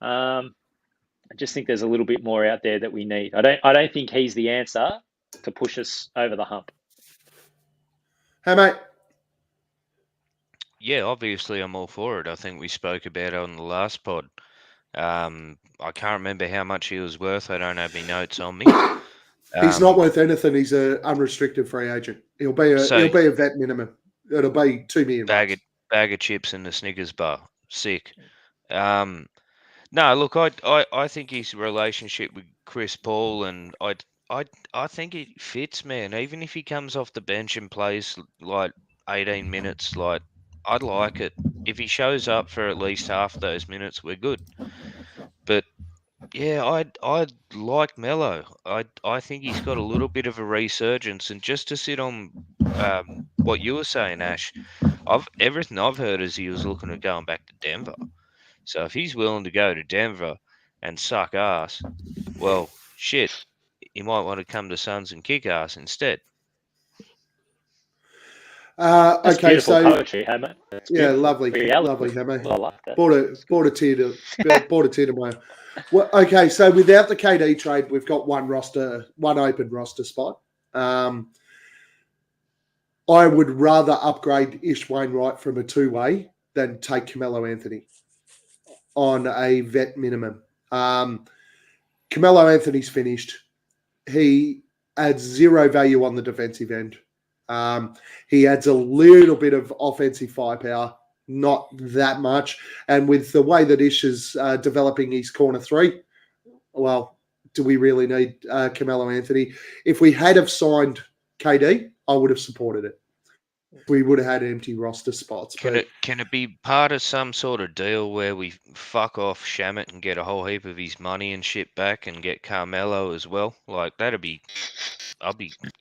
Speaker 5: I just think there's a little bit more out there that we need. I don't think he's the answer to push us over the hump.
Speaker 3: Hey, mate.
Speaker 4: Yeah, obviously I'm all for it. I think we spoke about it on the last pod. I can't remember how much he was worth. I don't have any notes on me.
Speaker 3: He's not worth anything. He's an unrestricted free agent. He'll be a vet minimum. It'll be $2 million.
Speaker 4: Bag of chips in the Snickers bar. Sick. No, look, I think his relationship with Chris Paul, and I think it fits, man. Even if he comes off the bench and plays like 18 minutes, like I'd like it. If he shows up for at least half those minutes, we're good. But yeah, I'd like Melo. I think he's got a little bit of a resurgence, and just to sit on what you were saying, Ash, everything I've heard is he was looking at going back to Denver. So if he's willing to go to Denver and suck ass, well, shit, he might want to come to Suns and kick ass instead.
Speaker 5: That's
Speaker 3: okay,
Speaker 5: beautiful
Speaker 3: so
Speaker 5: poetry, Hammo.
Speaker 3: lovely,
Speaker 5: reality.
Speaker 3: Hammo.
Speaker 5: I like that.
Speaker 3: Bought a tear to my. Well, okay, so without the KD trade, we've got one open roster spot. I would rather upgrade Ish Wainwright from a 2-way than take Carmelo Anthony on a vet minimum. Carmelo Anthony's finished. He adds zero value on the defensive end. He adds a little bit of offensive firepower, not that much. And with the way that Ish is developing his corner three, well, do we really need Carmelo Anthony? If we had have signed KD, I would have supported it. We would have had empty roster spots.
Speaker 4: Can it be part of some sort of deal where we fuck off Shamit and get a whole heap of his money and shit back and get Carmelo as well? Like I'll be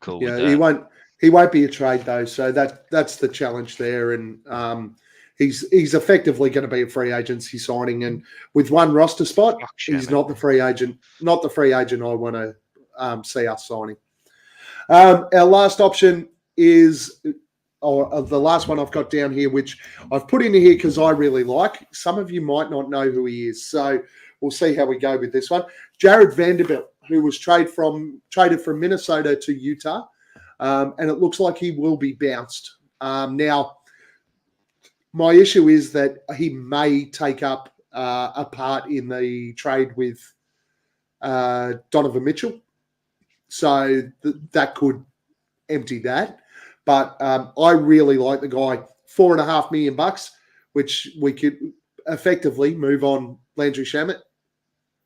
Speaker 4: cool with that.
Speaker 3: He won't be a trade though, so that's the challenge there. And he's effectively going to be a free agency signing, and with one roster spot, he's not the free agent. Not the free agent I want to see us signing. Our last option is. The last one I've got down here, which I've put in here because I really like. Some of you might not know who he is, so we'll see how we go with this one. Jared Vanderbilt, who was traded from Minnesota to Utah, and it looks like he will be bounced. Now, my issue is that he may take up a part in the trade with Donovan Mitchell, so that could empty that. But I really like the guy. $4.5 million, which we could effectively move on Landry Shamet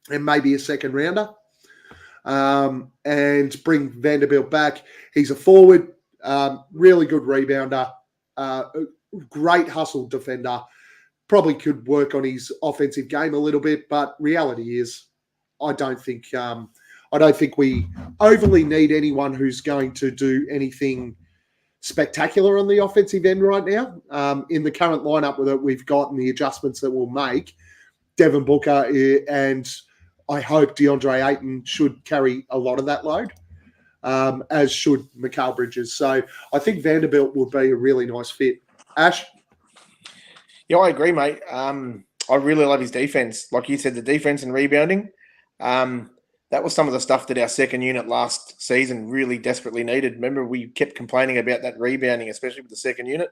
Speaker 3: and maybe a second rounder, and bring Vanderbilt back. He's a forward, really good rebounder, great hustle defender. Probably could work on his offensive game a little bit, but reality is, I don't think we overly need anyone who's going to do anything spectacular on the offensive end right now. In the current lineup that we've got and the adjustments that we'll make, Devin Booker and I hope DeAndre Ayton should carry a lot of that load, as should Mikal Bridges. So I think Vanderbilt would be a really nice fit. Ash?
Speaker 6: Yeah, I agree, mate. I really love his defense. Like you said, the defense and rebounding. That was some of the stuff that our second unit last season really desperately needed. Remember, we kept complaining about that rebounding, especially with the second unit.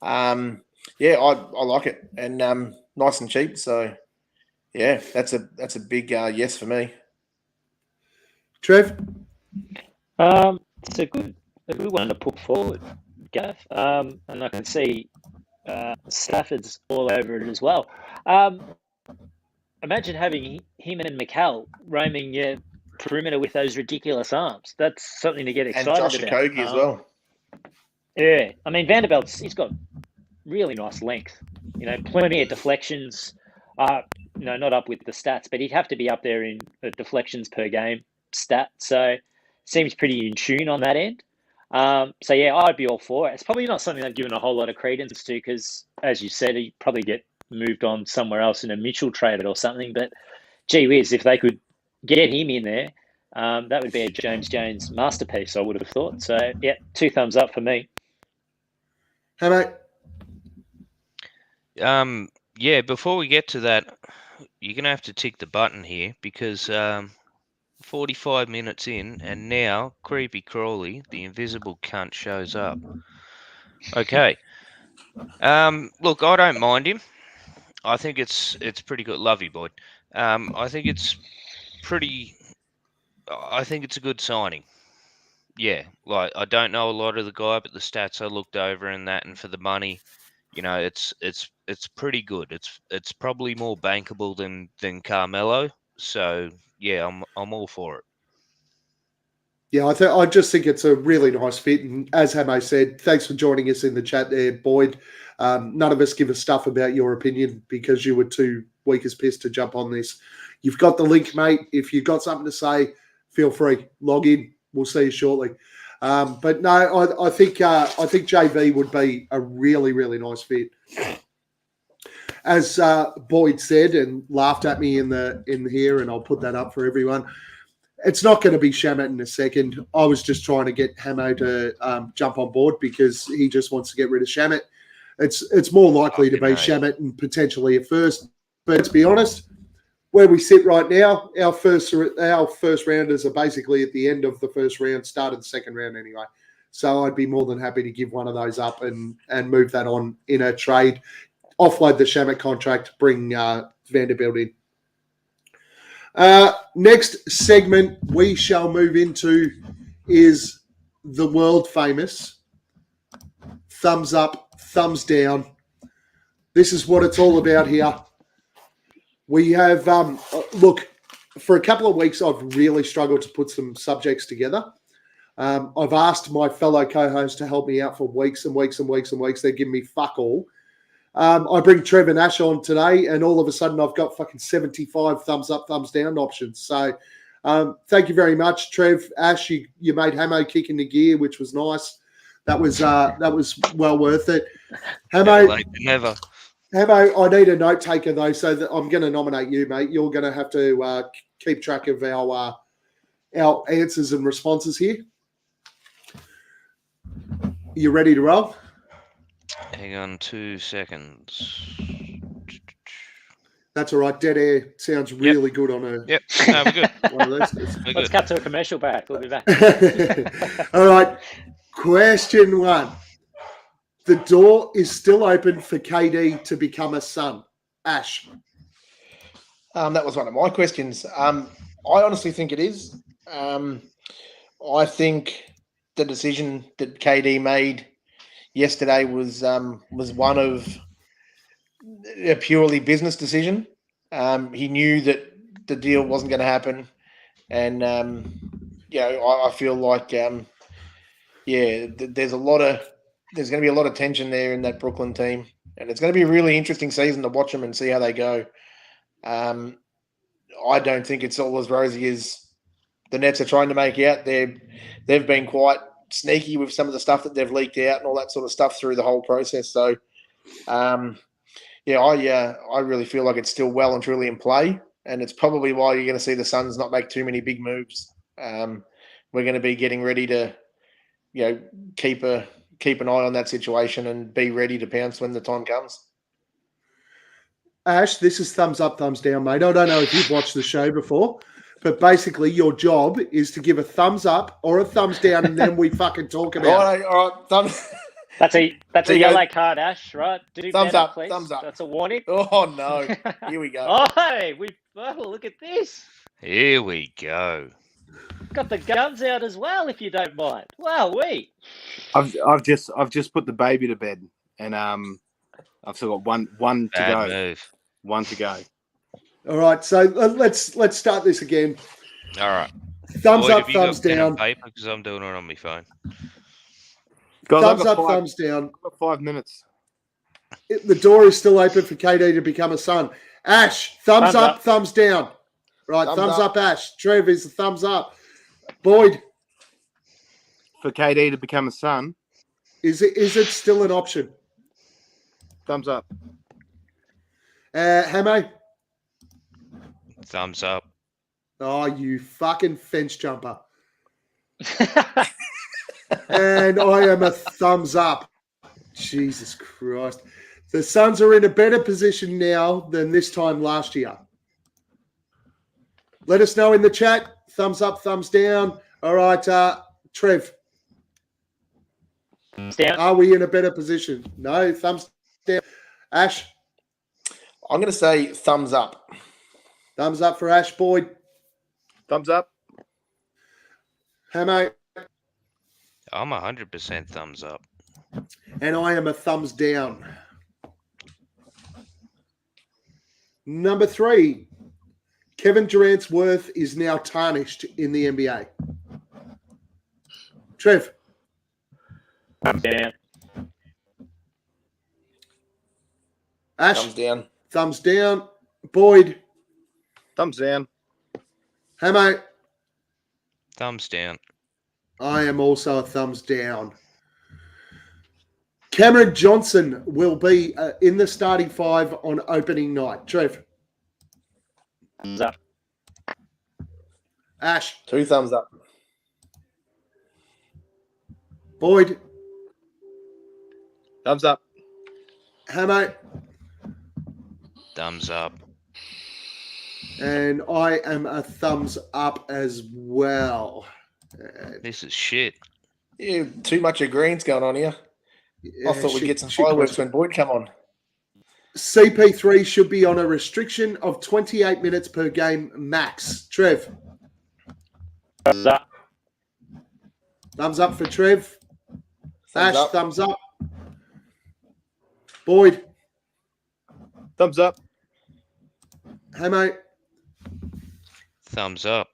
Speaker 6: I like it, and nice and cheap. So, yeah, that's a big yes for me.
Speaker 3: Trev?
Speaker 5: It's a good one to put forward, Gav. And I can see Stafford's all over it as well. Imagine having him and Mikal roaming your perimeter with those ridiculous arms. That's something to get excited
Speaker 6: and Josh
Speaker 5: about.
Speaker 6: Okogie as well.
Speaker 5: Yeah, I mean he's got really nice length. Plenty of deflections. Not up with the stats, but he'd have to be up there in the deflections per game stat. So seems pretty in tune on that end. So yeah, I'd be all for it. It's probably not something they've given a whole lot of credence to because, as you said, he'd probably get moved on somewhere else in a Mitchell trade or something. But gee whiz, if they could get him in there, that would be a James Jones masterpiece, I would have thought. So yeah, 2 thumbs up for me.
Speaker 3: Hammo?
Speaker 4: Yeah, before we get to that, you're going to have to tick the button here because 45 minutes in and now Creepy Crawly, the invisible cunt, shows up. Okay. Look, I don't mind him. I think it's pretty good. Love you, boy. I think it's a good signing. Yeah, like I don't know a lot of the guy, but the stats I looked over and that, and for the money, it's pretty good. It's probably more bankable than Carmelo. So yeah, I'm all for it.
Speaker 3: Yeah, I just think it's a really nice fit. And as Hammo said, thanks for joining us in the chat there, Boyd. None of us give a stuff about your opinion because you were too weak as piss to jump on this. You've got the link, mate. If you've got something to say, feel free. Log in. We'll see you shortly. But no, I think JV would be a really, really nice fit. As Boyd said and laughed at me in here, and I'll put that up for everyone. It's not going to be Shamet in a second. I was just trying to get Hammo to jump on board because he just wants to get rid of Shamet. It's more likely to be Shamet and potentially a first. But to be honest, where we sit right now, our first rounders are basically at the end of the first round, start of the second round anyway. So I'd be more than happy to give one of those up and move that on in a trade, offload the Shamet contract, bring Vanderbilt in. Next segment we shall move into is the world famous thumbs up, thumbs down. This is what it's all about here. We have, look, for a couple of weeks, I've really struggled to put some subjects together. I've asked my fellow co-hosts to help me out for weeks and weeks and weeks and weeks. They're giving me fuck all. I bring Trev and Ash on today, and all of a sudden I've got fucking 75 thumbs up, thumbs down options. So thank you very much, Trev. Ash, you made Hammo kick into gear, which was nice. That was well worth it. Hammo,
Speaker 4: never.
Speaker 3: Hammo, I need a note taker though, so that I'm going to nominate you, mate. You're going to have to keep track of our answers and responses here. You ready to roll?
Speaker 4: Hang on 2 seconds.
Speaker 3: That's all right. Dead air sounds really good on a.
Speaker 4: Yep. No, we're good.
Speaker 3: One of those.
Speaker 5: Let's cut to a commercial back. We'll be back.
Speaker 3: All right. Question 1. The door is still open for KD to become a Sun. Ash.
Speaker 6: That was one of my questions. I honestly think it is. I think the decision that KD made yesterday was one of a purely business decision. He knew that the deal wasn't going to happen, and I feel like there's going to be a lot of tension there in that Brooklyn team, and it's going to be a really interesting season to watch them and see how they go. I don't think it's all as rosy as the Nets are trying to make out. They've been quite sneaky with some of the stuff that they've leaked out and all that sort of stuff through the whole process. So, I really feel like it's still well and truly in play, and it's probably why you're going to see the Suns not make too many big moves. We're going to be getting ready to, keep an eye on that situation and be ready to pounce when the time comes.
Speaker 3: Ash, this is thumbs up, thumbs down, mate. I don't know if you've watched the show before, but basically your job is to give a thumbs up or a thumbs down, and then we fucking talk about it.
Speaker 6: All right, thumbs.
Speaker 5: That's a yellow card, Ash, right?
Speaker 6: Thumbs up,
Speaker 5: please.
Speaker 6: thumbs up.
Speaker 5: That's a warning.
Speaker 6: Oh, no. Here we go.
Speaker 5: Oh, hey, look at this.
Speaker 4: Here we go.
Speaker 5: Got the guns out as well, if you don't mind. Wow,
Speaker 7: I've just put the baby to bed, and I've still got one to go.
Speaker 4: Move.
Speaker 7: One to go.
Speaker 3: All right, so let's start this again.
Speaker 4: All right.
Speaker 3: Thumbs
Speaker 4: Boyd,
Speaker 3: up,
Speaker 4: have you got
Speaker 3: thumbs
Speaker 4: pen
Speaker 3: down.
Speaker 4: and paper? Because I'm doing it on my phone.
Speaker 7: Guys,
Speaker 3: thumbs
Speaker 7: I've
Speaker 3: up,
Speaker 7: got
Speaker 3: thumbs down.
Speaker 7: I've got 5 minutes.
Speaker 3: The door is still open for KD to become a son. Ash, thumbs up, thumbs down. Right, thumbs up, Ash. Trev is the thumbs up. Boyd,
Speaker 7: For KD to become a son,
Speaker 3: is it still an option?
Speaker 7: thumbs up.
Speaker 3: Hammo?
Speaker 4: Thumbs up.
Speaker 3: Oh, you fucking fence jumper. And I am a thumbs up. Jesus Christ. The Suns are in a better position now than this time last year. Let us know in the chat. Thumbs up, thumbs down. All right, Trev.
Speaker 5: Thumbs down.
Speaker 3: Are we in a better position? No, thumbs down. Ash?
Speaker 6: I'm going to say thumbs up.
Speaker 3: Thumbs up for Ash. Boyd?
Speaker 7: Thumbs up.
Speaker 3: Hammo?
Speaker 4: I'm 100% thumbs up.
Speaker 3: And I am a thumbs down. Number 3. Kevin Durant's worth is now tarnished in the NBA. Trev?
Speaker 5: Thumbs down.
Speaker 3: Ash?
Speaker 6: Thumbs down.
Speaker 3: Thumbs down. Boyd?
Speaker 7: Thumbs down.
Speaker 3: Hammo?
Speaker 4: Thumbs down.
Speaker 3: I am also a thumbs down. Cameron Johnson will be in the starting 5 on opening night. Trev?
Speaker 5: Thumbs up.
Speaker 3: Ash?
Speaker 6: 2 thumbs up.
Speaker 3: Boyd?
Speaker 7: Thumbs up.
Speaker 3: Hammo?
Speaker 4: Thumbs up.
Speaker 3: And I am a thumbs up as well.
Speaker 4: This is shit.
Speaker 6: Yeah, too much of greens going on here. I thought we'd get some fireworks when Boyd come on.
Speaker 3: CP3 should be on a restriction of 28 minutes per game max. Trev?
Speaker 5: Thumbs up.
Speaker 3: Thumbs up for Trev.
Speaker 6: Thumbs
Speaker 3: Ash,
Speaker 6: up.
Speaker 3: thumbs up. Boyd?
Speaker 7: Thumbs up.
Speaker 3: Hammo?
Speaker 4: Thumbs up.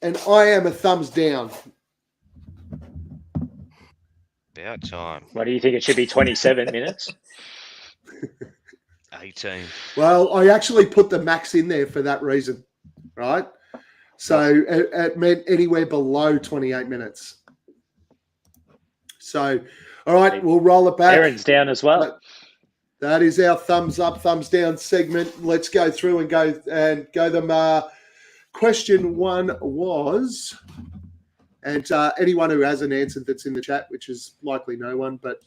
Speaker 3: And I am a thumbs down.
Speaker 4: About time.
Speaker 5: What do you think? It should be 27 minutes.
Speaker 4: 18.
Speaker 3: Well, I actually put the max in there for that reason, right? So it meant anywhere below 28 minutes. So, all right, we'll roll it back.
Speaker 5: Aaron's down as well.
Speaker 3: That is our thumbs up, thumbs down segment. Let's go through and go them. Question 1 was, and anyone who hasn't answered that's in the chat, which is likely no one, but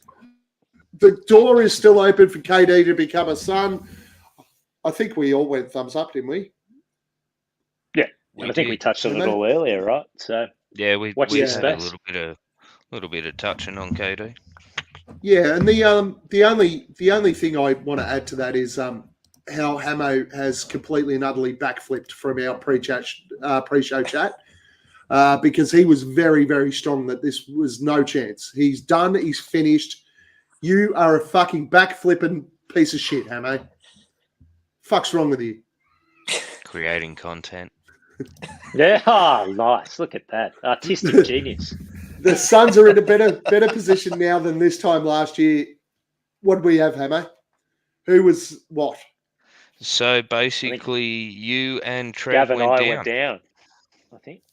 Speaker 3: the door is still open for KD to become a son. I think we all went thumbs up, didn't we?
Speaker 5: Yeah, and I think we touched on it all earlier, right? So
Speaker 4: yeah, we
Speaker 5: watch
Speaker 4: had
Speaker 5: this
Speaker 4: a
Speaker 5: space.
Speaker 4: little bit of touching on KD.
Speaker 3: Yeah, and the only thing I want to add to that is how Hammo has completely and utterly backflipped from our pre-show chat because he was very, very strong that this was no chance. He's done. He's finished. You are a fucking backflipping piece of shit, Hammo. Fuck's wrong with you?
Speaker 4: Creating content.
Speaker 5: Yeah, oh, nice. Look at that. Artistic genius.
Speaker 3: The Suns are in a better position now than this time last year. What did we have, Hammo? Who was what?
Speaker 4: So basically, you and Trev
Speaker 5: Gavin and
Speaker 4: went
Speaker 5: I
Speaker 4: down.
Speaker 5: went down, I think.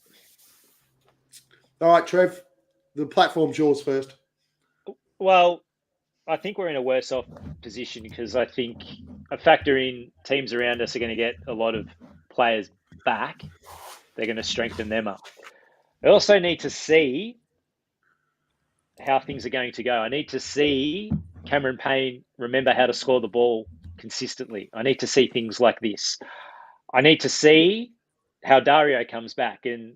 Speaker 3: All right, Trev, the platform's yours first.
Speaker 5: Well, I think we're in a worse off position because I think I factor in teams around us are going to get a lot of players back. They're going to strengthen them up. I also need to see how things are going to go. I need to see Cameron Payne remember how to score the ball consistently. I need to see things like this. I need to see how Dario comes back and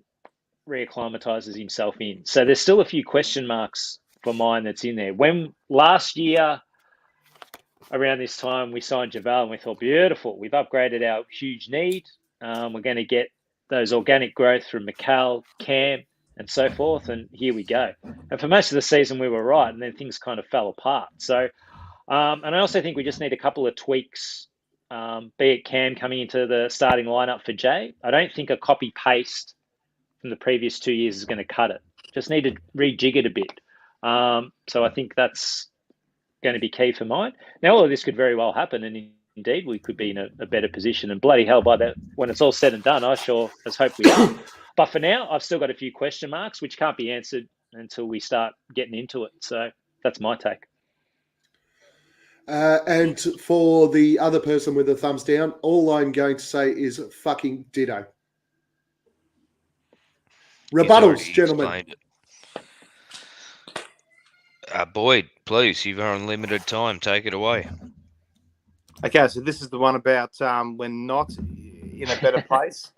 Speaker 5: reacclimatizes himself in. So there's still a few question marks for mine that's in there. When last year, around this time, we signed JaVale and we thought, beautiful, we've upgraded our huge need. We're going to get those organic growth from McCall, Cam, and so forth. And here we go. And for most of the season, we were right. And then things kind of fell apart. So, and I also think we just need a couple of tweaks, be it Cam coming into the starting lineup for Jay. I don't think a copy paste from the previous 2 years is going to cut it. Just need to rejig it a bit. So I think that's going to be key for mine. Now, all of this could very well happen, and indeed we could be in a better position. And bloody hell, by that, when it's all said and done, I sure as hope we are. But for now, I've still got a few question marks which can't be answered until we start getting into it. So that's my take.
Speaker 3: And for the other person with a thumbs down, all I'm going to say is fucking ditto. Rebuttals, gentlemen.
Speaker 4: Boyd, please, you've on limited time. Take it away.
Speaker 7: Okay, so this is the one about we're not in a better place.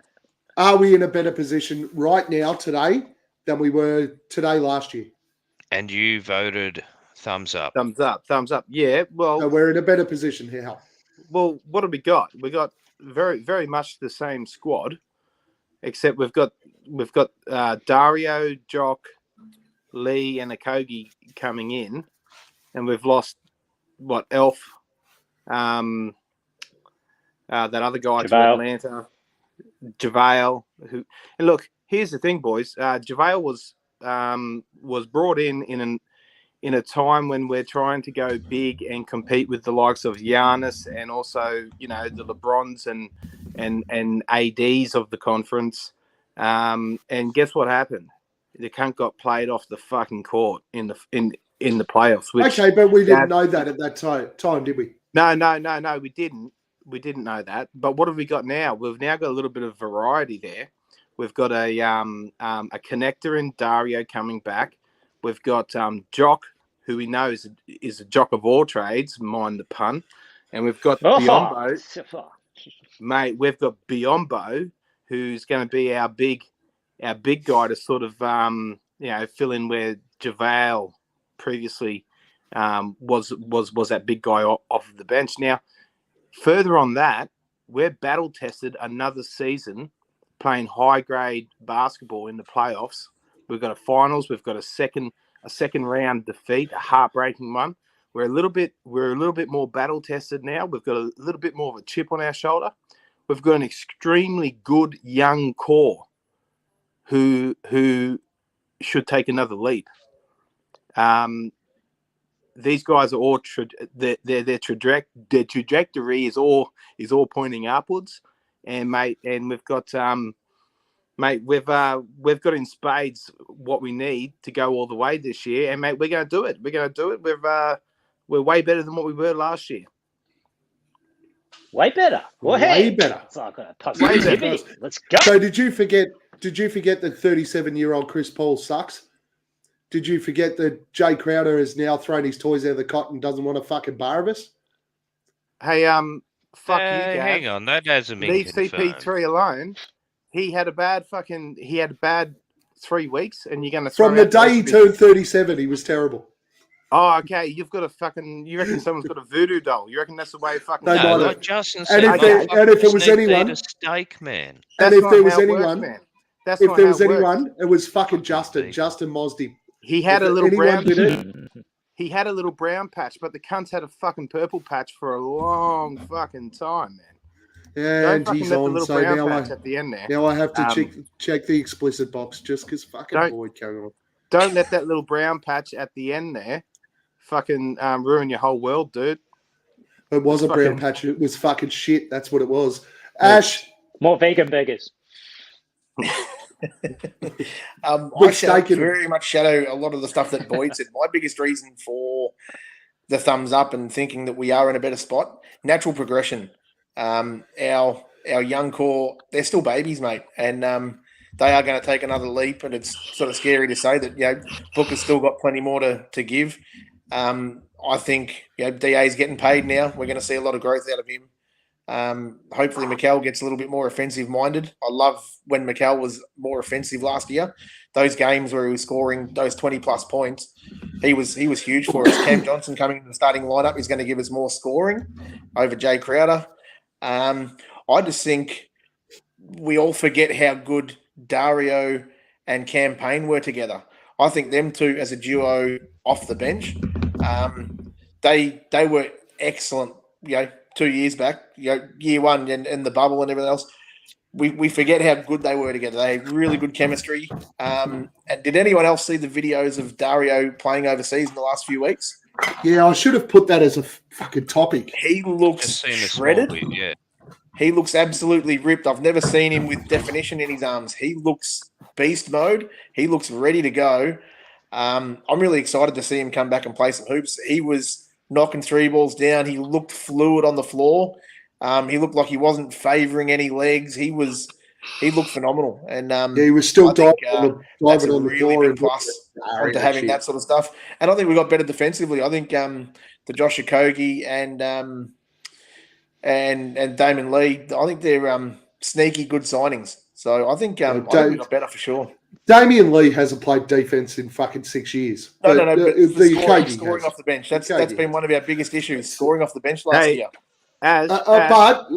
Speaker 3: Are we in a better position right now, today, than we were today last year?
Speaker 4: And you voted thumbs up.
Speaker 7: Thumbs up, thumbs up. Yeah, well...
Speaker 3: So we're in a better position here.
Speaker 7: Well, what have we got? We got very, very much the same squad, except we've got Dario, Jock, Lee, and Akogi coming in, and we've lost Elf, that other guy to Atlanta, JaVale. Who? And look, here's the thing, boys. JaVale was brought in a time when we're trying to go big and compete with the likes of Giannis and also, the LeBrons and ADs of the conference. And guess what happened? The cunt got played off the fucking court in the playoffs.
Speaker 3: Okay, but we didn't know that at that time, did we?
Speaker 7: No, we didn't. We didn't know that. But what have we got now? We've now got a little bit of variety there. We've got a connector in Dario coming back. We've got Jock, who we know is a jock of all trades, mind the pun. And we've got Biombo. Mate, we've got Biombo, who's going to be our big guy to sort of fill in where JaVale previously was that big guy off of the bench. Now, further on that, we're battle tested another season playing high grade basketball in the playoffs. We've got a finals. We've got a second round defeat, a heartbreaking one. We're a little bit more battle tested now. We've got a little bit more of a chip on our shoulder. We've got an extremely good young core who should take another leap. These guys are all their trajectory is all pointing upwards, and we've got we've got in spades what we need to go all the way this year, and mate, we're going to do it. We're way better than what we were last year.
Speaker 5: Way better.
Speaker 3: Way better.
Speaker 5: It's like a positivity. Let's go.
Speaker 3: So did you forget that 37-year-old Chris Paul sucks? Did you forget that Jay Crowder has now thrown his toys out of the cot and doesn't want a fucking bar of us?
Speaker 7: Hey, fuck you, Gav.
Speaker 4: Hang on, that hasn't been
Speaker 7: Leave
Speaker 4: confirmed.
Speaker 7: CP3 alone. He had a bad 3 weeks, and you're going to
Speaker 3: From the day he turned 37, he was terrible.
Speaker 7: Oh, okay. You've got you reckon someone's got a voodoo doll? You reckon that's the way fucking...
Speaker 3: No,
Speaker 4: like Justin said,
Speaker 3: and if there was anyone...
Speaker 4: a steak, man.
Speaker 3: And if there was anyone...
Speaker 7: That's
Speaker 3: if there was anyone, it was fucking Justin Mosdy.
Speaker 7: He had a little brown He had a little brown patch, but the cunt's had a fucking purple patch for a long fucking time, man.
Speaker 3: Yeah, and he's on. So now
Speaker 7: at the end there.
Speaker 3: Now I have to check the explicit box just because fucking Boyd came on.
Speaker 7: Don't let that little brown patch at the end there fucking ruin your whole world, dude.
Speaker 3: It was a brown patch. It was fucking shit. That's what it was. Ash.
Speaker 5: More vegan burgers.
Speaker 6: I very much shadow a lot of the stuff that Boyd said. My biggest reason for the thumbs up and thinking that we are in a better spot, natural progression. Our young core, they're still babies, mate, and they are going to take another leap. And it's sort of scary to say that Booker's still got plenty more to give. I think DA's getting paid now. We're going to see a lot of growth out of him. Hopefully Mikal gets a little bit more offensive minded. I love when Mikal was more offensive last year. Those games where he was scoring those 20 plus points, he was huge for us. Cam Johnson coming in the starting lineup is going to give us more scoring over Jay Crowder. I just think we all forget how good Dario and Cam Payne were together. I think them two as a duo off the bench, they were excellent, 2 years back, year one and the bubble and everything else. we forget how good they were together. They had really good chemistry. And did anyone else see the videos of Dario playing overseas in the last few weeks?
Speaker 3: Yeah, I should have put that as a fucking topic.
Speaker 6: He looks
Speaker 4: Just seen a
Speaker 6: shredded.
Speaker 4: small bit, yeah.
Speaker 6: He looks absolutely ripped. I've never seen him with definition in his arms. He looks beast mode. He looks ready to go. I'm really excited to see him come back and play some hoops. He was knocking 3 balls down. He looked fluid on the floor. He looked like he wasn't favouring any legs. He looked phenomenal. And
Speaker 3: he was still
Speaker 6: that's
Speaker 3: diving
Speaker 6: a
Speaker 3: on the
Speaker 6: really
Speaker 3: floor
Speaker 6: big plus onto having that sort of stuff. And I think we got better defensively. I think the Josh Okogie and Damon Lee, I think they're sneaky good signings. So I think we got better for sure.
Speaker 3: Damian Lee hasn't played defense in fucking 6 years.
Speaker 6: No. But
Speaker 3: the
Speaker 6: scoring off the bench. That's been one of our biggest issues. Scoring off the bench last year.
Speaker 3: But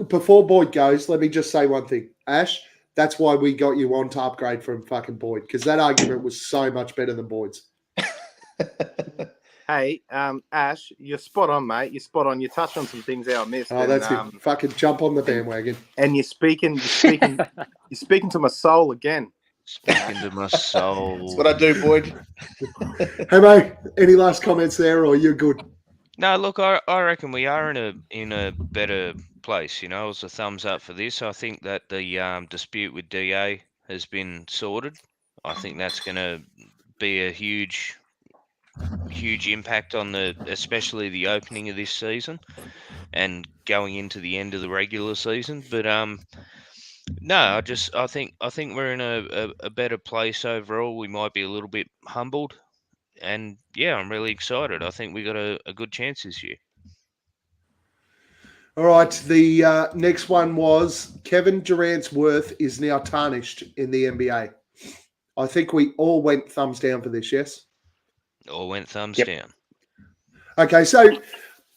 Speaker 3: before Boyd goes, let me just say one thing, Ash. That's why we got you on to upgrade from fucking Boyd, because that argument was so much better than Boyd's.
Speaker 7: Hey, Ash, you're spot on, mate. You're spot on. You touched on some things I missed.
Speaker 3: Oh, that's it. Fucking jump on the bandwagon.
Speaker 7: And you're speaking to my soul again.
Speaker 4: Speaking to my soul.
Speaker 6: That's what I do, Boyd.
Speaker 3: Hey, mate, any last comments there, or you're good?
Speaker 4: No, look, I reckon we are in a better place. You know, it's a thumbs up for this. I think that the dispute with DA has been sorted. I think that's going to be a huge impact on especially the opening of this season and going into the end of the regular season. But no, I think we're in a better place overall. We might be a little bit humbled, and yeah, I'm really excited. I think we got a good chance this year.
Speaker 3: All right, the next one was Kevin Durant's worth is now tarnished in the NBA. I think we all went thumbs down for this, yes?
Speaker 4: All went thumbs down.
Speaker 3: Okay, so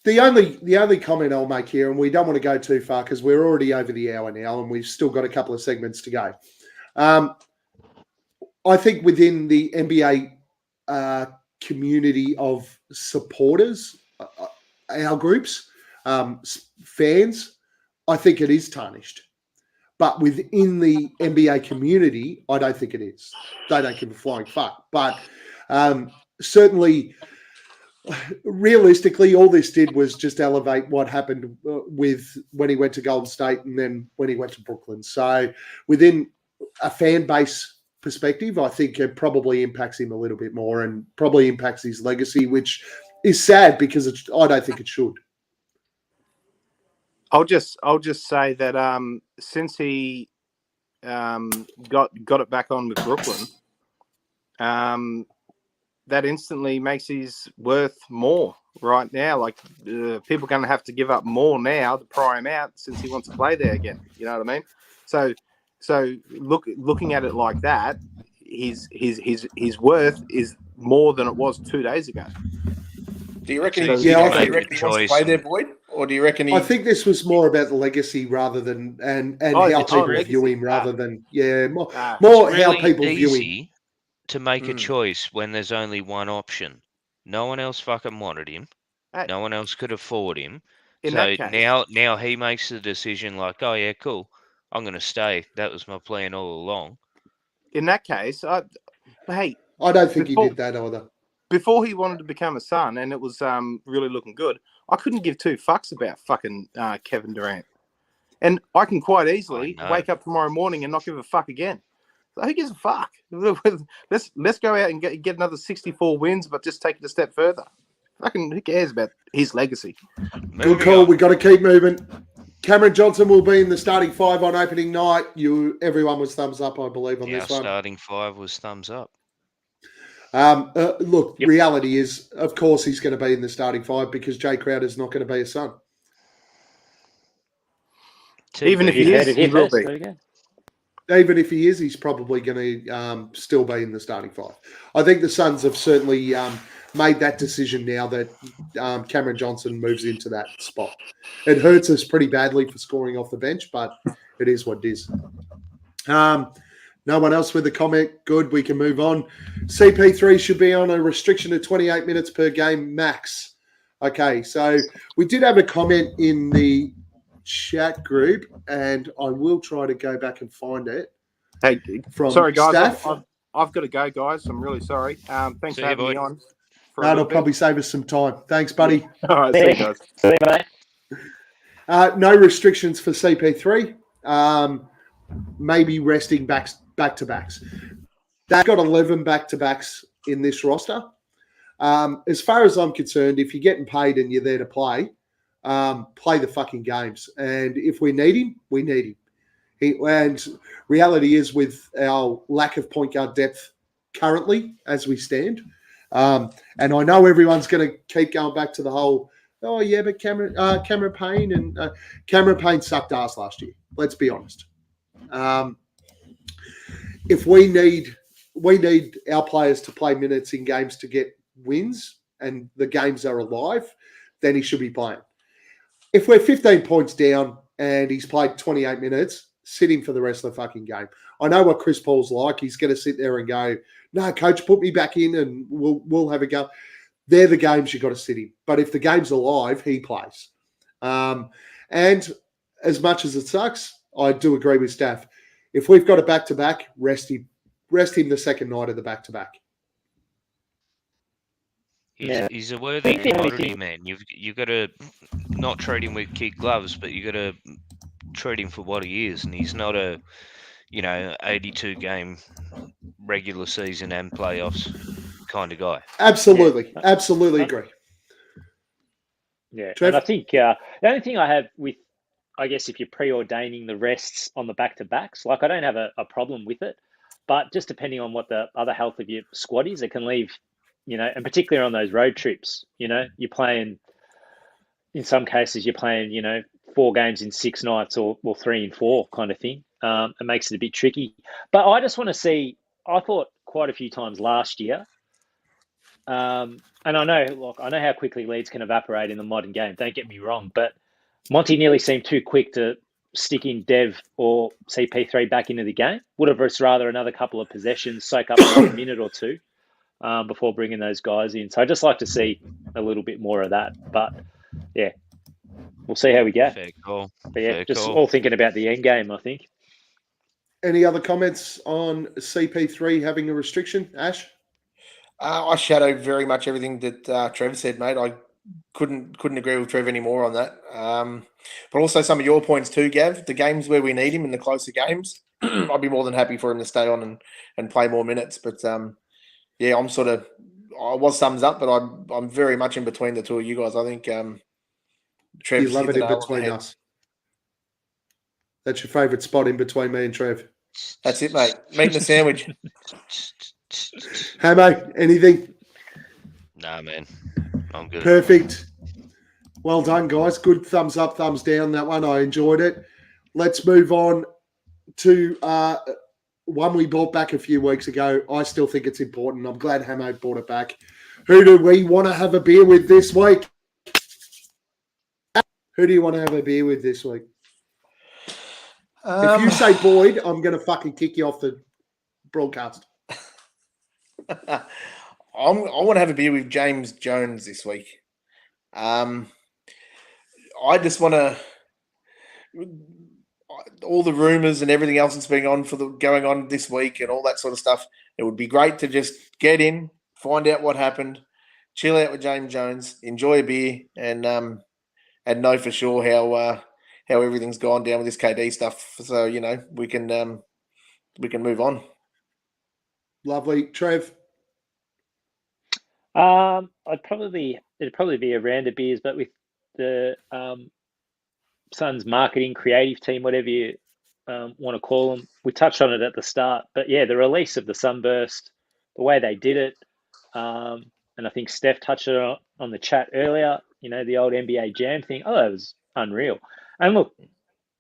Speaker 3: the only comment I'll make here, and we don't want to go too far because we're already over the hour now and we've still got a couple of segments to go. I think within the NBA community of supporters, our groups, fans, I think it is tarnished. But within the NBA community, I don't think it is. They don't give a flying fuck. But certainly, realistically, all this did was just elevate what happened with when he went to Golden State and then when he went to Brooklyn. So within a fan base perspective, I think it probably impacts him a little bit more and probably impacts his legacy, which is sad because I don't think it should.
Speaker 7: I'll just say that since he got it back on with Brooklyn, that instantly makes his worth more right now. Like people are going to have to give up more now to pry him out since he wants to play there again. You know what I mean? So looking at it like that, his worth is more than it was 2 days ago.
Speaker 6: Do you reckon?
Speaker 4: So
Speaker 6: he wants to play there, Boyd, or do you reckon?
Speaker 3: I think this was more about the legacy rather than and how people view him rather than more
Speaker 4: really
Speaker 3: how people view him.
Speaker 4: To make a choice when there's only one option. No one else fucking wanted him. No one else could afford him. So now he makes the decision like, oh yeah, cool, I'm going to stay. That was my plan all along.
Speaker 7: In that case, I
Speaker 3: don't think he did that either.
Speaker 7: Before he wanted to become a Sun and it was really looking good, I couldn't give two fucks about fucking Kevin Durant. And I can quite easily wake up tomorrow morning and not give a fuck again. So who gives a fuck? Let's go out and get another 64 wins, but just take it a step further. Fucking who cares about his legacy?
Speaker 3: Good call. We've got to keep moving. Cameron Johnson will be in the starting 5 on opening night. Everyone was thumbs up, I believe, on this one.
Speaker 4: Starting 5 was thumbs up.
Speaker 3: Reality is, of course, he's going to be in the starting 5 because Jay Crowder's not going to be a Sun.
Speaker 7: Even if he is, he will be.
Speaker 3: Even if he is, he's probably going to still be in the starting 5. I think the Suns have certainly made that decision now that Cameron Johnson moves into that spot. It hurts us pretty badly for scoring off the bench, but it is what it is. No one else with a comment? Good, we can move on. CP3 should be on a restriction of 28 minutes per game max. Okay, so we did have a comment in the chat group, and I will try to go back and find it.
Speaker 7: Hey,
Speaker 3: From
Speaker 7: sorry guys,
Speaker 3: staff.
Speaker 7: I've got to go, guys. I'm really sorry. Thanks
Speaker 4: See
Speaker 7: for
Speaker 4: you,
Speaker 7: having me
Speaker 4: boy.
Speaker 7: on.
Speaker 3: That'll probably save us some time. Thanks, buddy.
Speaker 7: All right, see you guys.
Speaker 5: See you, mate.
Speaker 3: No restrictions for CP3. Maybe resting back-to-backs. They've got 11 back-to-backs in this roster. As far as I'm concerned, if you're getting paid and you're there to play the fucking games. And if we need him, we need him. And reality is, with our lack of point guard depth currently as we stand, and I know everyone's going to keep going back to the whole, oh yeah, but Cameron Payne and Cameron Payne sucked ass last year. Let's be honest. If we need our players to play minutes in games to get wins, and the games are alive, then he should be playing. If we're 15 points down and he's played 28 minutes, sit him for the rest of the fucking game. I know what Chris Paul's like. He's going to sit there and go, no, coach, put me back in and we'll have a go. They're the games you've got to sit him. But if the game's alive, he plays. And as much as it sucks, I do agree with staff. If we've got a back-to-back, rest him the second night of the back-to-back.
Speaker 4: He's a worthy commodity, man. You've got to not treat him with kid gloves, but you got to treat him for what he is. And he's not a, 82 game regular season and playoffs kind of guy.
Speaker 3: Absolutely agree.
Speaker 5: Yeah,
Speaker 3: Trev?
Speaker 5: and I think the only thing I have with, I guess, if you're preordaining the rests on the back-to-backs, like I don't have a problem with it, but just depending on what the other health of your squad is, it can leave, and particularly on those road trips, you're playing, in some cases, you're playing, 4 games in 6 nights or 3 in 4 kind of thing. It makes it a bit tricky. But I just want to see, I thought quite a few times last year, and I know how quickly leads can evaporate in the modern game. Don't get me wrong, but Monty nearly seemed too quick to stick in Dev or CP3 back into the game. Would have rather another couple of possessions, soak up a minute or two before bringing those guys in. So I'd just like to see a little bit more of that. But yeah, we'll see how we go.
Speaker 4: Fair call.
Speaker 5: But yeah,
Speaker 4: Fair
Speaker 5: just
Speaker 4: call.
Speaker 5: all thinking about the end game, I think.
Speaker 3: Any other comments on CP3 having a restriction, Ash?
Speaker 6: I shadow very much everything that Trev said, mate. I couldn't agree with Trev anymore on that. But also some of your points too, Gav. The games where we need him in the closer games, I'd be more than happy for him to stay on and play more minutes. But yeah, I was thumbs up, but I'm very much in between the two of you guys. I think Trev.
Speaker 3: You love it in between us. That's your favourite spot in between me and Trev.
Speaker 6: That's it, mate. Meat and a sandwich.
Speaker 3: Hammo, anything?
Speaker 4: Nah, man. I'm good.
Speaker 3: Perfect. Well done, guys. Good thumbs up, thumbs down, that one. I enjoyed it. Let's move on to one we brought back a few weeks ago. I still think it's important. I'm glad Hammo brought it back. Who do we want to have a beer with this week? Who do you want to have a beer with this week? If you say Boyd, I'm going to fucking kick you off the broadcast.
Speaker 6: I want to have a beer with James Jones this week. I just want to, all the rumours and everything else that's going on this week and all that sort of stuff. It would be great to just get in, find out what happened, chill out with James Jones, enjoy a beer, and know for sure how everything's gone down with this KD stuff. So we can move on.
Speaker 3: Lovely, Trev.
Speaker 5: It'd probably be a round of beers, but with the Suns marketing creative team, whatever you want to call them, we touched on it at the start. But yeah, the release of the Sunburst, the way they did it, and I think Steph touched it on the chat earlier. The old NBA Jam thing. Oh, it was unreal. And look,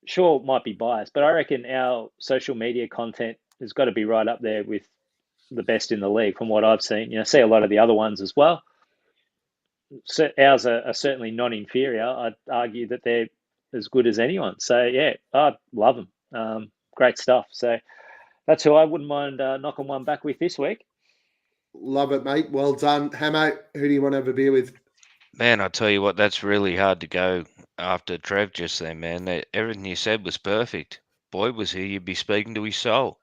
Speaker 5: sure, it might be biased, but I reckon our social media content has got to be right up there with the best in the league from what I've seen. I see a lot of the other ones as well. So ours are certainly not inferior. I'd argue that they're as good as anyone. So yeah, I love them. Great stuff. So that's who I wouldn't mind knocking one back with this week.
Speaker 3: Love it, mate. Well done. Hammo, who do you want to have a beer with?
Speaker 4: Man, I tell you what, that's really hard to go. after Trev just then, man. Everything you said was perfect. Boyd was here, you'd be speaking to his soul.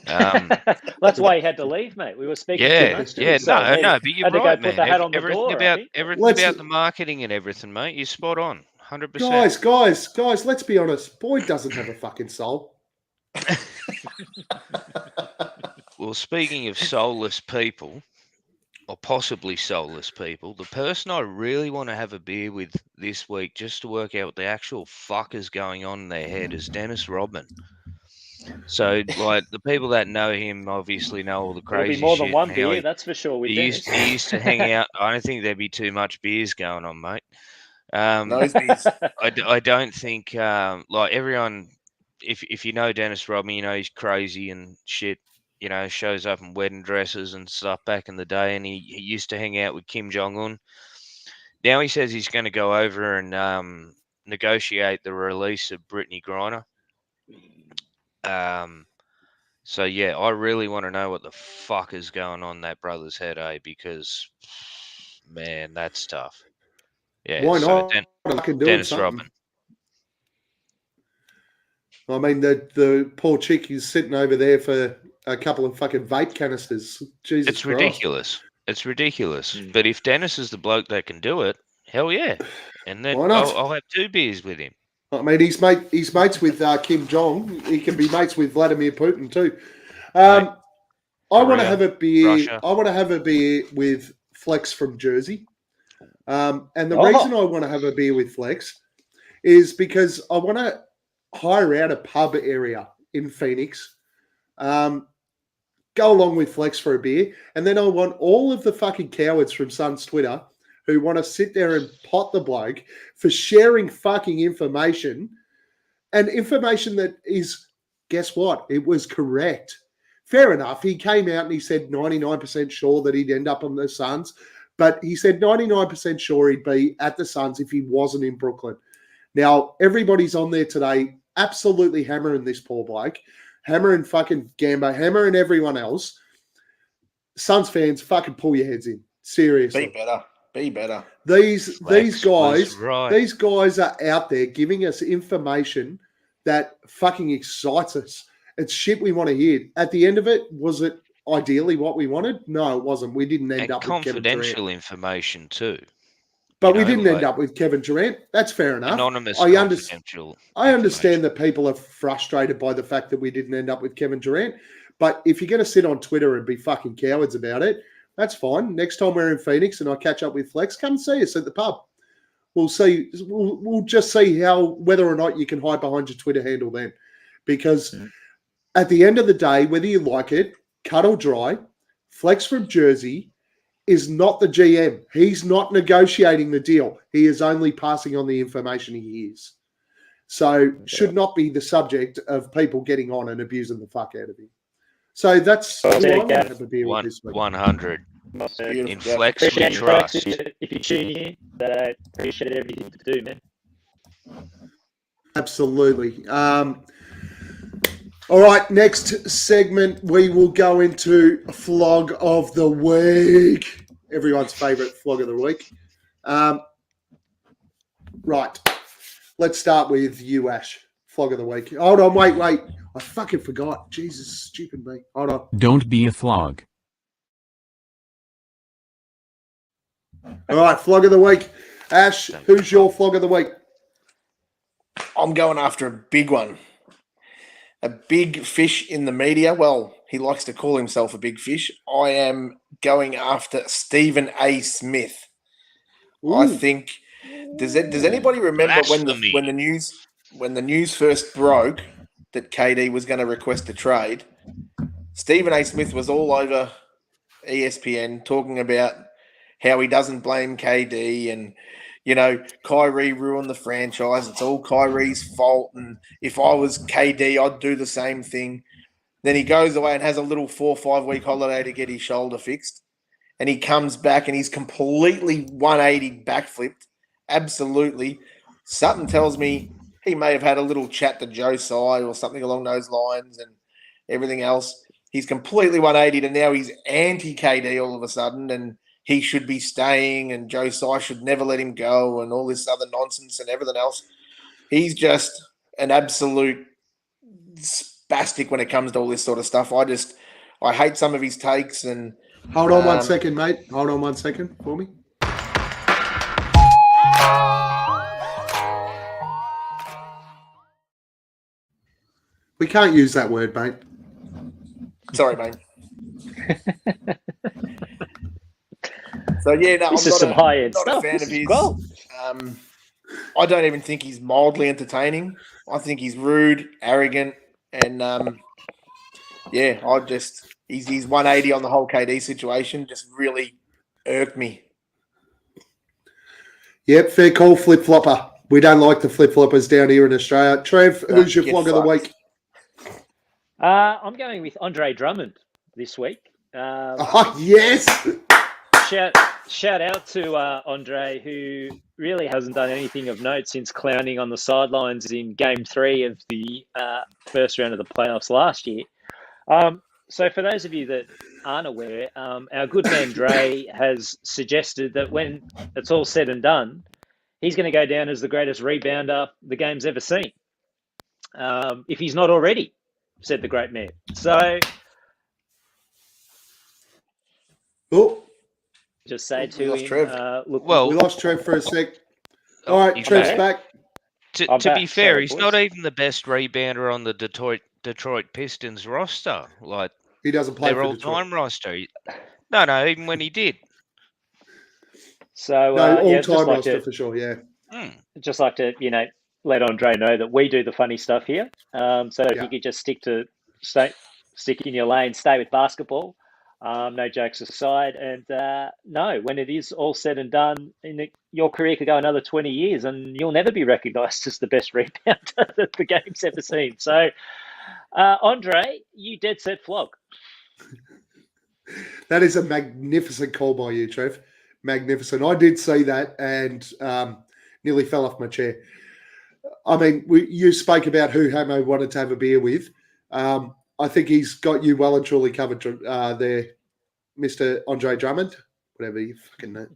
Speaker 5: That's why he had to leave, mate. We were speaking too
Speaker 4: Yeah,
Speaker 5: much to
Speaker 4: yeah,
Speaker 5: his soul.
Speaker 4: no, but you're
Speaker 5: Had to go
Speaker 4: right,
Speaker 5: put
Speaker 4: man.
Speaker 5: the hat on the
Speaker 4: Everything
Speaker 5: door, I
Speaker 4: about
Speaker 5: think.
Speaker 3: Let's-
Speaker 4: the marketing and everything, mate. You're spot on, 100%.
Speaker 3: Guys, let's be honest. Boyd doesn't have a fucking soul.
Speaker 4: Well, speaking of soulless people, or possibly soulless people, the person I really want to have a beer with this week, just to work out what the actual fuck is going on in their head, is Dennis Rodman. So, like, the people that know him obviously know all the
Speaker 5: There'll
Speaker 4: crazy
Speaker 5: be more than
Speaker 4: shit
Speaker 5: one
Speaker 4: and how
Speaker 5: beer, that's for sure. With Dennis,
Speaker 4: he used to hang out. I don't think there'd be too much beers going on, mate.
Speaker 6: Nose beers.
Speaker 4: I don't think like everyone. If you know Dennis Rodman, you know he's crazy and shit. You know, shows up in wedding dresses and stuff back in the day, and he used to hang out with Kim Jong Un. Now he says he's going to go over and negotiate the release of Brittany Griner. So yeah, I really want to know what the fuck is going on in that brother's head, because man, that's tough. Yeah,
Speaker 3: Why
Speaker 4: so
Speaker 3: not? I can do
Speaker 4: Dennis
Speaker 3: something.
Speaker 4: Rodman.
Speaker 3: I mean, the poor chick is sitting over there for a couple of fucking vape canisters. Jesus
Speaker 4: It's
Speaker 3: Christ.
Speaker 4: ridiculous. It's ridiculous. But if Dennis is the bloke that can do it, hell yeah. And then
Speaker 3: Why not?
Speaker 4: I'll have 2 beers with him.
Speaker 3: I mean, he's mates with Kim Jong. He can be mates with Vladimir Putin too. I want to have a beer.
Speaker 4: Russia.
Speaker 3: I want to have a beer with Flex from Jersey. And the reason I want to have a beer with Flex is because I want to hire out a pub area in Phoenix. Go along with Flex for a beer, and then I want all of the fucking cowards from Sun's Twitter who want to sit there and pot the bloke for sharing fucking information, and information that is, guess what? It was correct. Fair enough. He came out and he said 99% sure that he'd end up on the Suns, but he said 99% sure he'd be at the Suns if he wasn't in Brooklyn. Now, everybody's on there today absolutely hammering this poor bloke, hammering fucking Gambo, hammering everyone else. Suns fans, fucking pull your heads in. Seriously.
Speaker 6: Be better.
Speaker 3: These guys are out there giving us information that fucking excites us. It's shit we want to hear. At the end of it, was it ideally what we wanted? No, it wasn't. We didn't end up with Kevin Durant.
Speaker 4: Confidential information too.
Speaker 3: But we didn't end up with Kevin Durant. That's fair enough.
Speaker 4: Anonymous confidential.
Speaker 3: I understand that people are frustrated by the fact that we didn't end up with Kevin Durant. But if you're going to sit on Twitter and be fucking cowards about it, that's fine. Next time we're in Phoenix and I catch up with Flex, come see us at the pub. We'll see. We'll just see whether or not you can hide behind your Twitter handle then. Because at the end of the day, whether you like it, cut or dry, Flex from Jersey is not the GM. He's not negotiating the deal. He is only passing on the information he hears. So should not be the subject of people getting on and abusing the fuck out of him. So that's who I want to have a beer with this week.
Speaker 4: 100. In Flex we
Speaker 5: appreciate
Speaker 4: trust.
Speaker 5: if you tune in, I appreciate everything to do, man.
Speaker 3: Absolutely. All right, next segment, we will go into Flog of the Week. Everyone's favourite Flog of the Week. Right. Let's start with you, Ash. Flog of the Week. Hold on, wait. I fucking forgot. Jesus, stupid me. Hold on.
Speaker 8: Don't be a flog.
Speaker 3: All right, Flog of the Week. Ash, who's your Flog of the Week?
Speaker 6: I'm going after a big one. A big fish in the media. Well, he likes to call himself a big fish. I am going after Stephen A. Smith.
Speaker 3: Ooh.
Speaker 6: I think. Does anybody remember when the news first broke that KD was going to request a trade? Stephen A. Smith was all over ESPN talking about how he doesn't blame KD and, you know, Kyrie ruined the franchise. It's all Kyrie's fault. And if I was KD, I'd do the same thing. Then he goes away and has a little 4 or 5 week holiday to get his shoulder fixed. And he comes back and he's completely 180 backflipped. Absolutely. Something tells me he may have had a little chat to Joe Tsai or something along those lines and everything else. He's completely 180 and now he's anti-KD all of a sudden. And he should be staying and Joe Tsai should never let him go and all this other nonsense and everything else. He's just an absolute spastic when it comes to all this sort of stuff. I hate some of his takes. And
Speaker 3: hold on 1 second, mate. Hold on 1 second for me. We can't use that word, mate.
Speaker 6: Sorry, mate. So yeah, no,
Speaker 5: This is some high-end
Speaker 6: not
Speaker 5: stuff.
Speaker 6: a fan
Speaker 5: This
Speaker 6: of
Speaker 5: is
Speaker 6: his.
Speaker 5: gold.
Speaker 6: I don't even think he's mildly entertaining. I think he's rude, arrogant, and his 180 on the whole KD situation just really irked me.
Speaker 3: Yep, fair call, flip-flopper. We don't like the flip-floppers down here in Australia. Trev, who's your flog of the week?
Speaker 5: I'm going with Andre Drummond this week.
Speaker 3: Yes!
Speaker 5: Shout out to Andre, who really hasn't done anything of note since clowning on the sidelines in Game 3 of the first round of the playoffs last year. So for those of you that aren't aware, our good man Dre has suggested that when it's all said and done, he's going to go down as the greatest rebounder the game's ever seen. If he's not already, said the great man. So just say to him, look,
Speaker 3: we lost Trev for a sec. All right, Trev's back.
Speaker 4: To be fair, he's not even the best rebounder on the Detroit Pistons roster. Like,
Speaker 3: he doesn't play
Speaker 4: their
Speaker 3: for
Speaker 4: all-time roster. No, even when he did.
Speaker 5: So
Speaker 3: all-time roster for sure. Yeah.
Speaker 5: Just like to let Andre know that we do the funny stuff here. So if you could just stick in your lane, stay with basketball. No jokes aside, and when it is all said and done, your career could go another 20 years, and you'll never be recognised as the best rebounder that the game's ever seen. So, Andre, you dead set flog.
Speaker 3: That is a magnificent call by you, Trev. Magnificent. I did see that and nearly fell off my chair. I mean, you spoke about who Hammo wanted to have a beer with. I think he's got you well and truly covered there, Mr. Andre Drummond. Whatever you fucking know.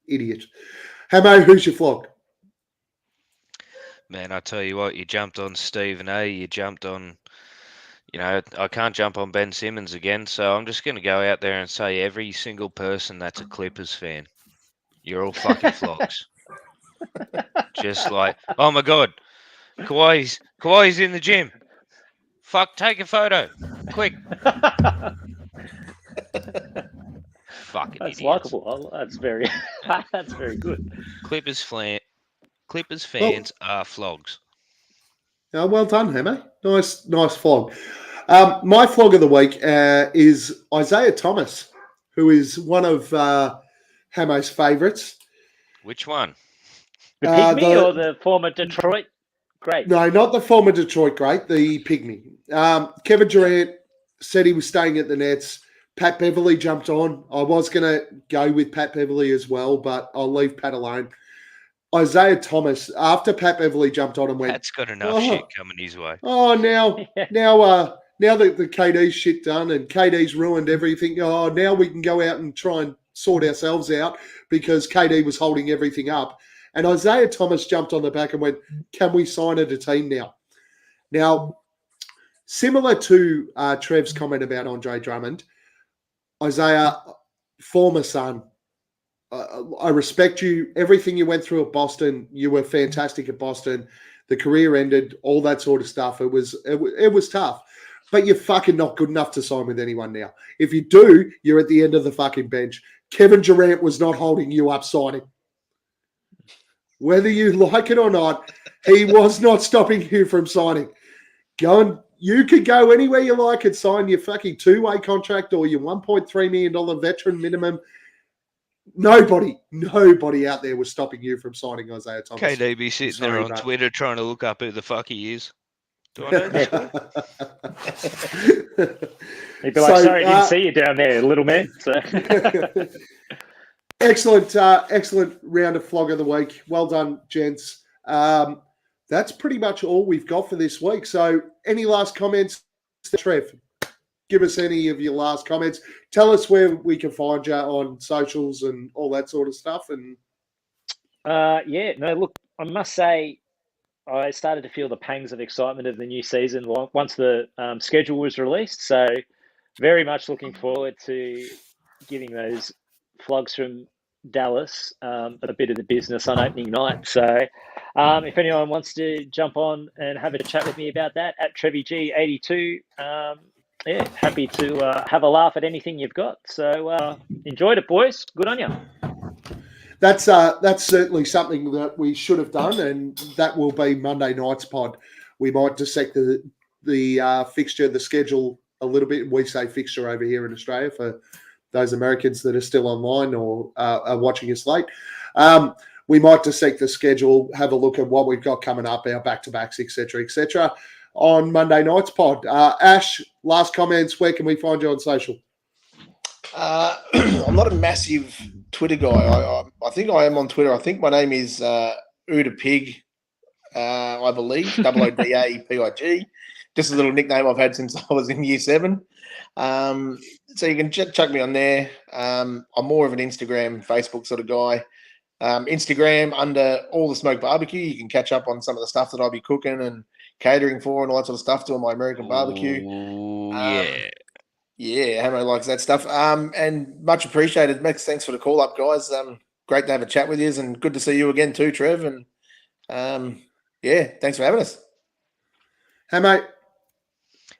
Speaker 3: Idiot. Hammo, who's your flog?
Speaker 4: Man, I tell you what, you jumped on Stephen A. You jumped on, I can't jump on Ben Simmons again, so I'm just going to go out there and say every single person that's a Clippers fan, you're all fucking flogs. Just like, oh my God, Kawhi's in the gym. Fuck, take a photo. Quick. Fucking
Speaker 5: That's
Speaker 4: idiots.
Speaker 5: likable. That's very good.
Speaker 4: Clippers fans are flogs.
Speaker 3: Oh, well done, Hammo. Nice flog. My flog of the week is Isaiah Thomas, who is one of Hammo's favourites.
Speaker 4: Which one?
Speaker 5: The Pygmy or the former Detroit great?
Speaker 3: No, not the former Detroit great, the Pygmy. Kevin Durant said he was staying at the Nets. Pat Beverley jumped on. I was going to go with Pat Beverley as well, but I'll leave Pat alone. Isaiah Thomas, after Pat Beverley jumped on and went,
Speaker 4: Pat's got enough shit coming his way.
Speaker 3: Oh, now that the KD's shit done and KD's ruined everything, now we can go out and try and sort ourselves out because KD was holding everything up. And Isaiah Thomas jumped on the back and went, can we sign a team now? Now, similar to Trev's comment about Andre Drummond, Isaiah, former son, I respect you. Everything you went through at Boston, you were fantastic at Boston. The career ended, all that sort of stuff. It was tough. But you're fucking not good enough to sign with anyone now. If you do, you're at the end of the fucking bench. Kevin Durant was not holding you up signing. Whether you like it or not, he was not stopping you from signing. You could go anywhere you like and sign your fucking two-way contract or your $1.3 million veteran minimum. Nobody out there was stopping you from signing Isaiah Thomas.
Speaker 4: KD be sitting there on Twitter trying to look up who the fuck he is. Do I know this guy?
Speaker 5: He'd be like, sorry, I didn't see you down there, little man. So.
Speaker 3: Excellent round of flog of the week. Well done, gents. That's pretty much all we've got for this week. So any last comments, Trev? give us any of your last comments. Tell us where we can find you on socials and all that sort of stuff. And
Speaker 5: look, I must say, I started to feel the pangs of excitement of the new season once the schedule was released. So very much looking forward to giving those flogs from Dallas a bit of the business on opening night. So if anyone wants to jump on and have a chat with me about that, at TrevyG82, happy to have a laugh at anything you've got. So enjoyed it, boys. Good on you.
Speaker 3: That's certainly something that we should have done, and that will be Monday night's pod. We might dissect the fixture, the schedule a little bit. We say fixture over here in Australia for those Americans that are still online or are watching us late. We might dissect the schedule, have a look at what we've got coming up, our back-to-backs, etc., on Monday night's pod. Ash, last comments. Where can we find you on social?
Speaker 6: I'm not a massive Twitter guy. I think I am on Twitter. I think my name is Uda Pig, I believe, OODAPIG. Just a little nickname I've had since I was in year 7. So you can chuck me on there. I'm more of an Instagram, Facebook sort of guy. Instagram under All the Smoke Barbecue. You can catch up on some of the stuff that I'll be cooking and catering for and all that sort of stuff, doing my American barbecue. Yeah, Hammo likes that stuff. And much appreciated. Max, thanks for the call up, guys. Great to have a chat with you, and good to see you again too, Trev. And thanks for having us.
Speaker 3: Hammo.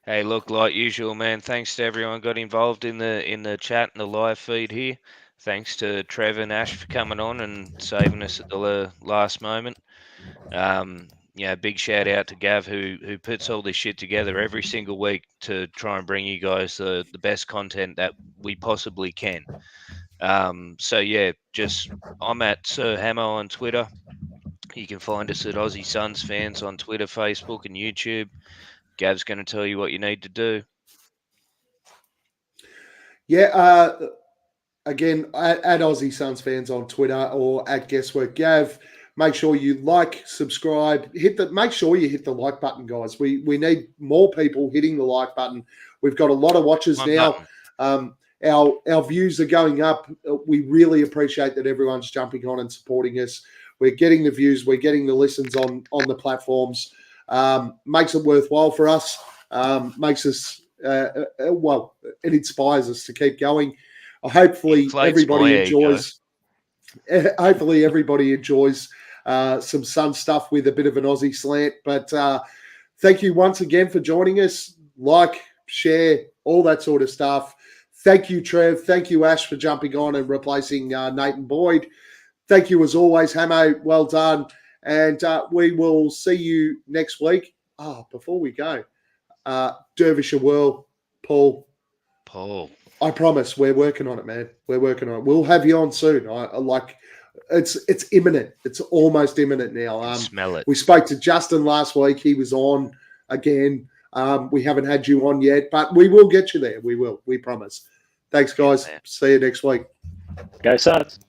Speaker 4: Hey, look, like usual, man. Thanks to everyone got involved in the chat and the live feed here. Thanks to Trev and Ash for coming on and saving us at the last moment. Big shout out to Gav who puts all this shit together every single week to try and bring you guys the best content that we possibly can. I'm at Sir Hammo on Twitter. You can find us at Aussie Suns Fans on Twitter, Facebook, and YouTube. Gav's going to tell you what you need to do.
Speaker 3: Yeah, again, at Aussie Suns Fans on Twitter or at Guesswork Gav. Make sure you like, subscribe, make sure you hit the like button, guys. We need more people hitting the like button. We've got a lot of watchers now. Our views are going up. We really appreciate that everyone's jumping on and supporting us. We're getting the views, we're getting the listens on the platforms. Makes it worthwhile for us. Makes us it inspires us to keep going. Hopefully everybody enjoys. Hopefully everybody enjoys some Sun stuff with a bit of an Aussie slant. But thank you once again for joining us. Like, share, all that sort of stuff. Thank you, Trev. Thank you, Ash, for jumping on and replacing Nathan Boyd. Thank you, as always, Hammo. Well done. And we will see you next week. Before we go, Derbyshire World, Paul. I promise we're working on it, man. We're working on it. We'll have you on soon. It's imminent. It's almost imminent now.
Speaker 4: Smell it.
Speaker 3: We spoke to Justin last week. He was on again. We haven't had you on yet, but we will get you there. We will. We promise. Thanks, guys. See you next week.
Speaker 5: Go Suns.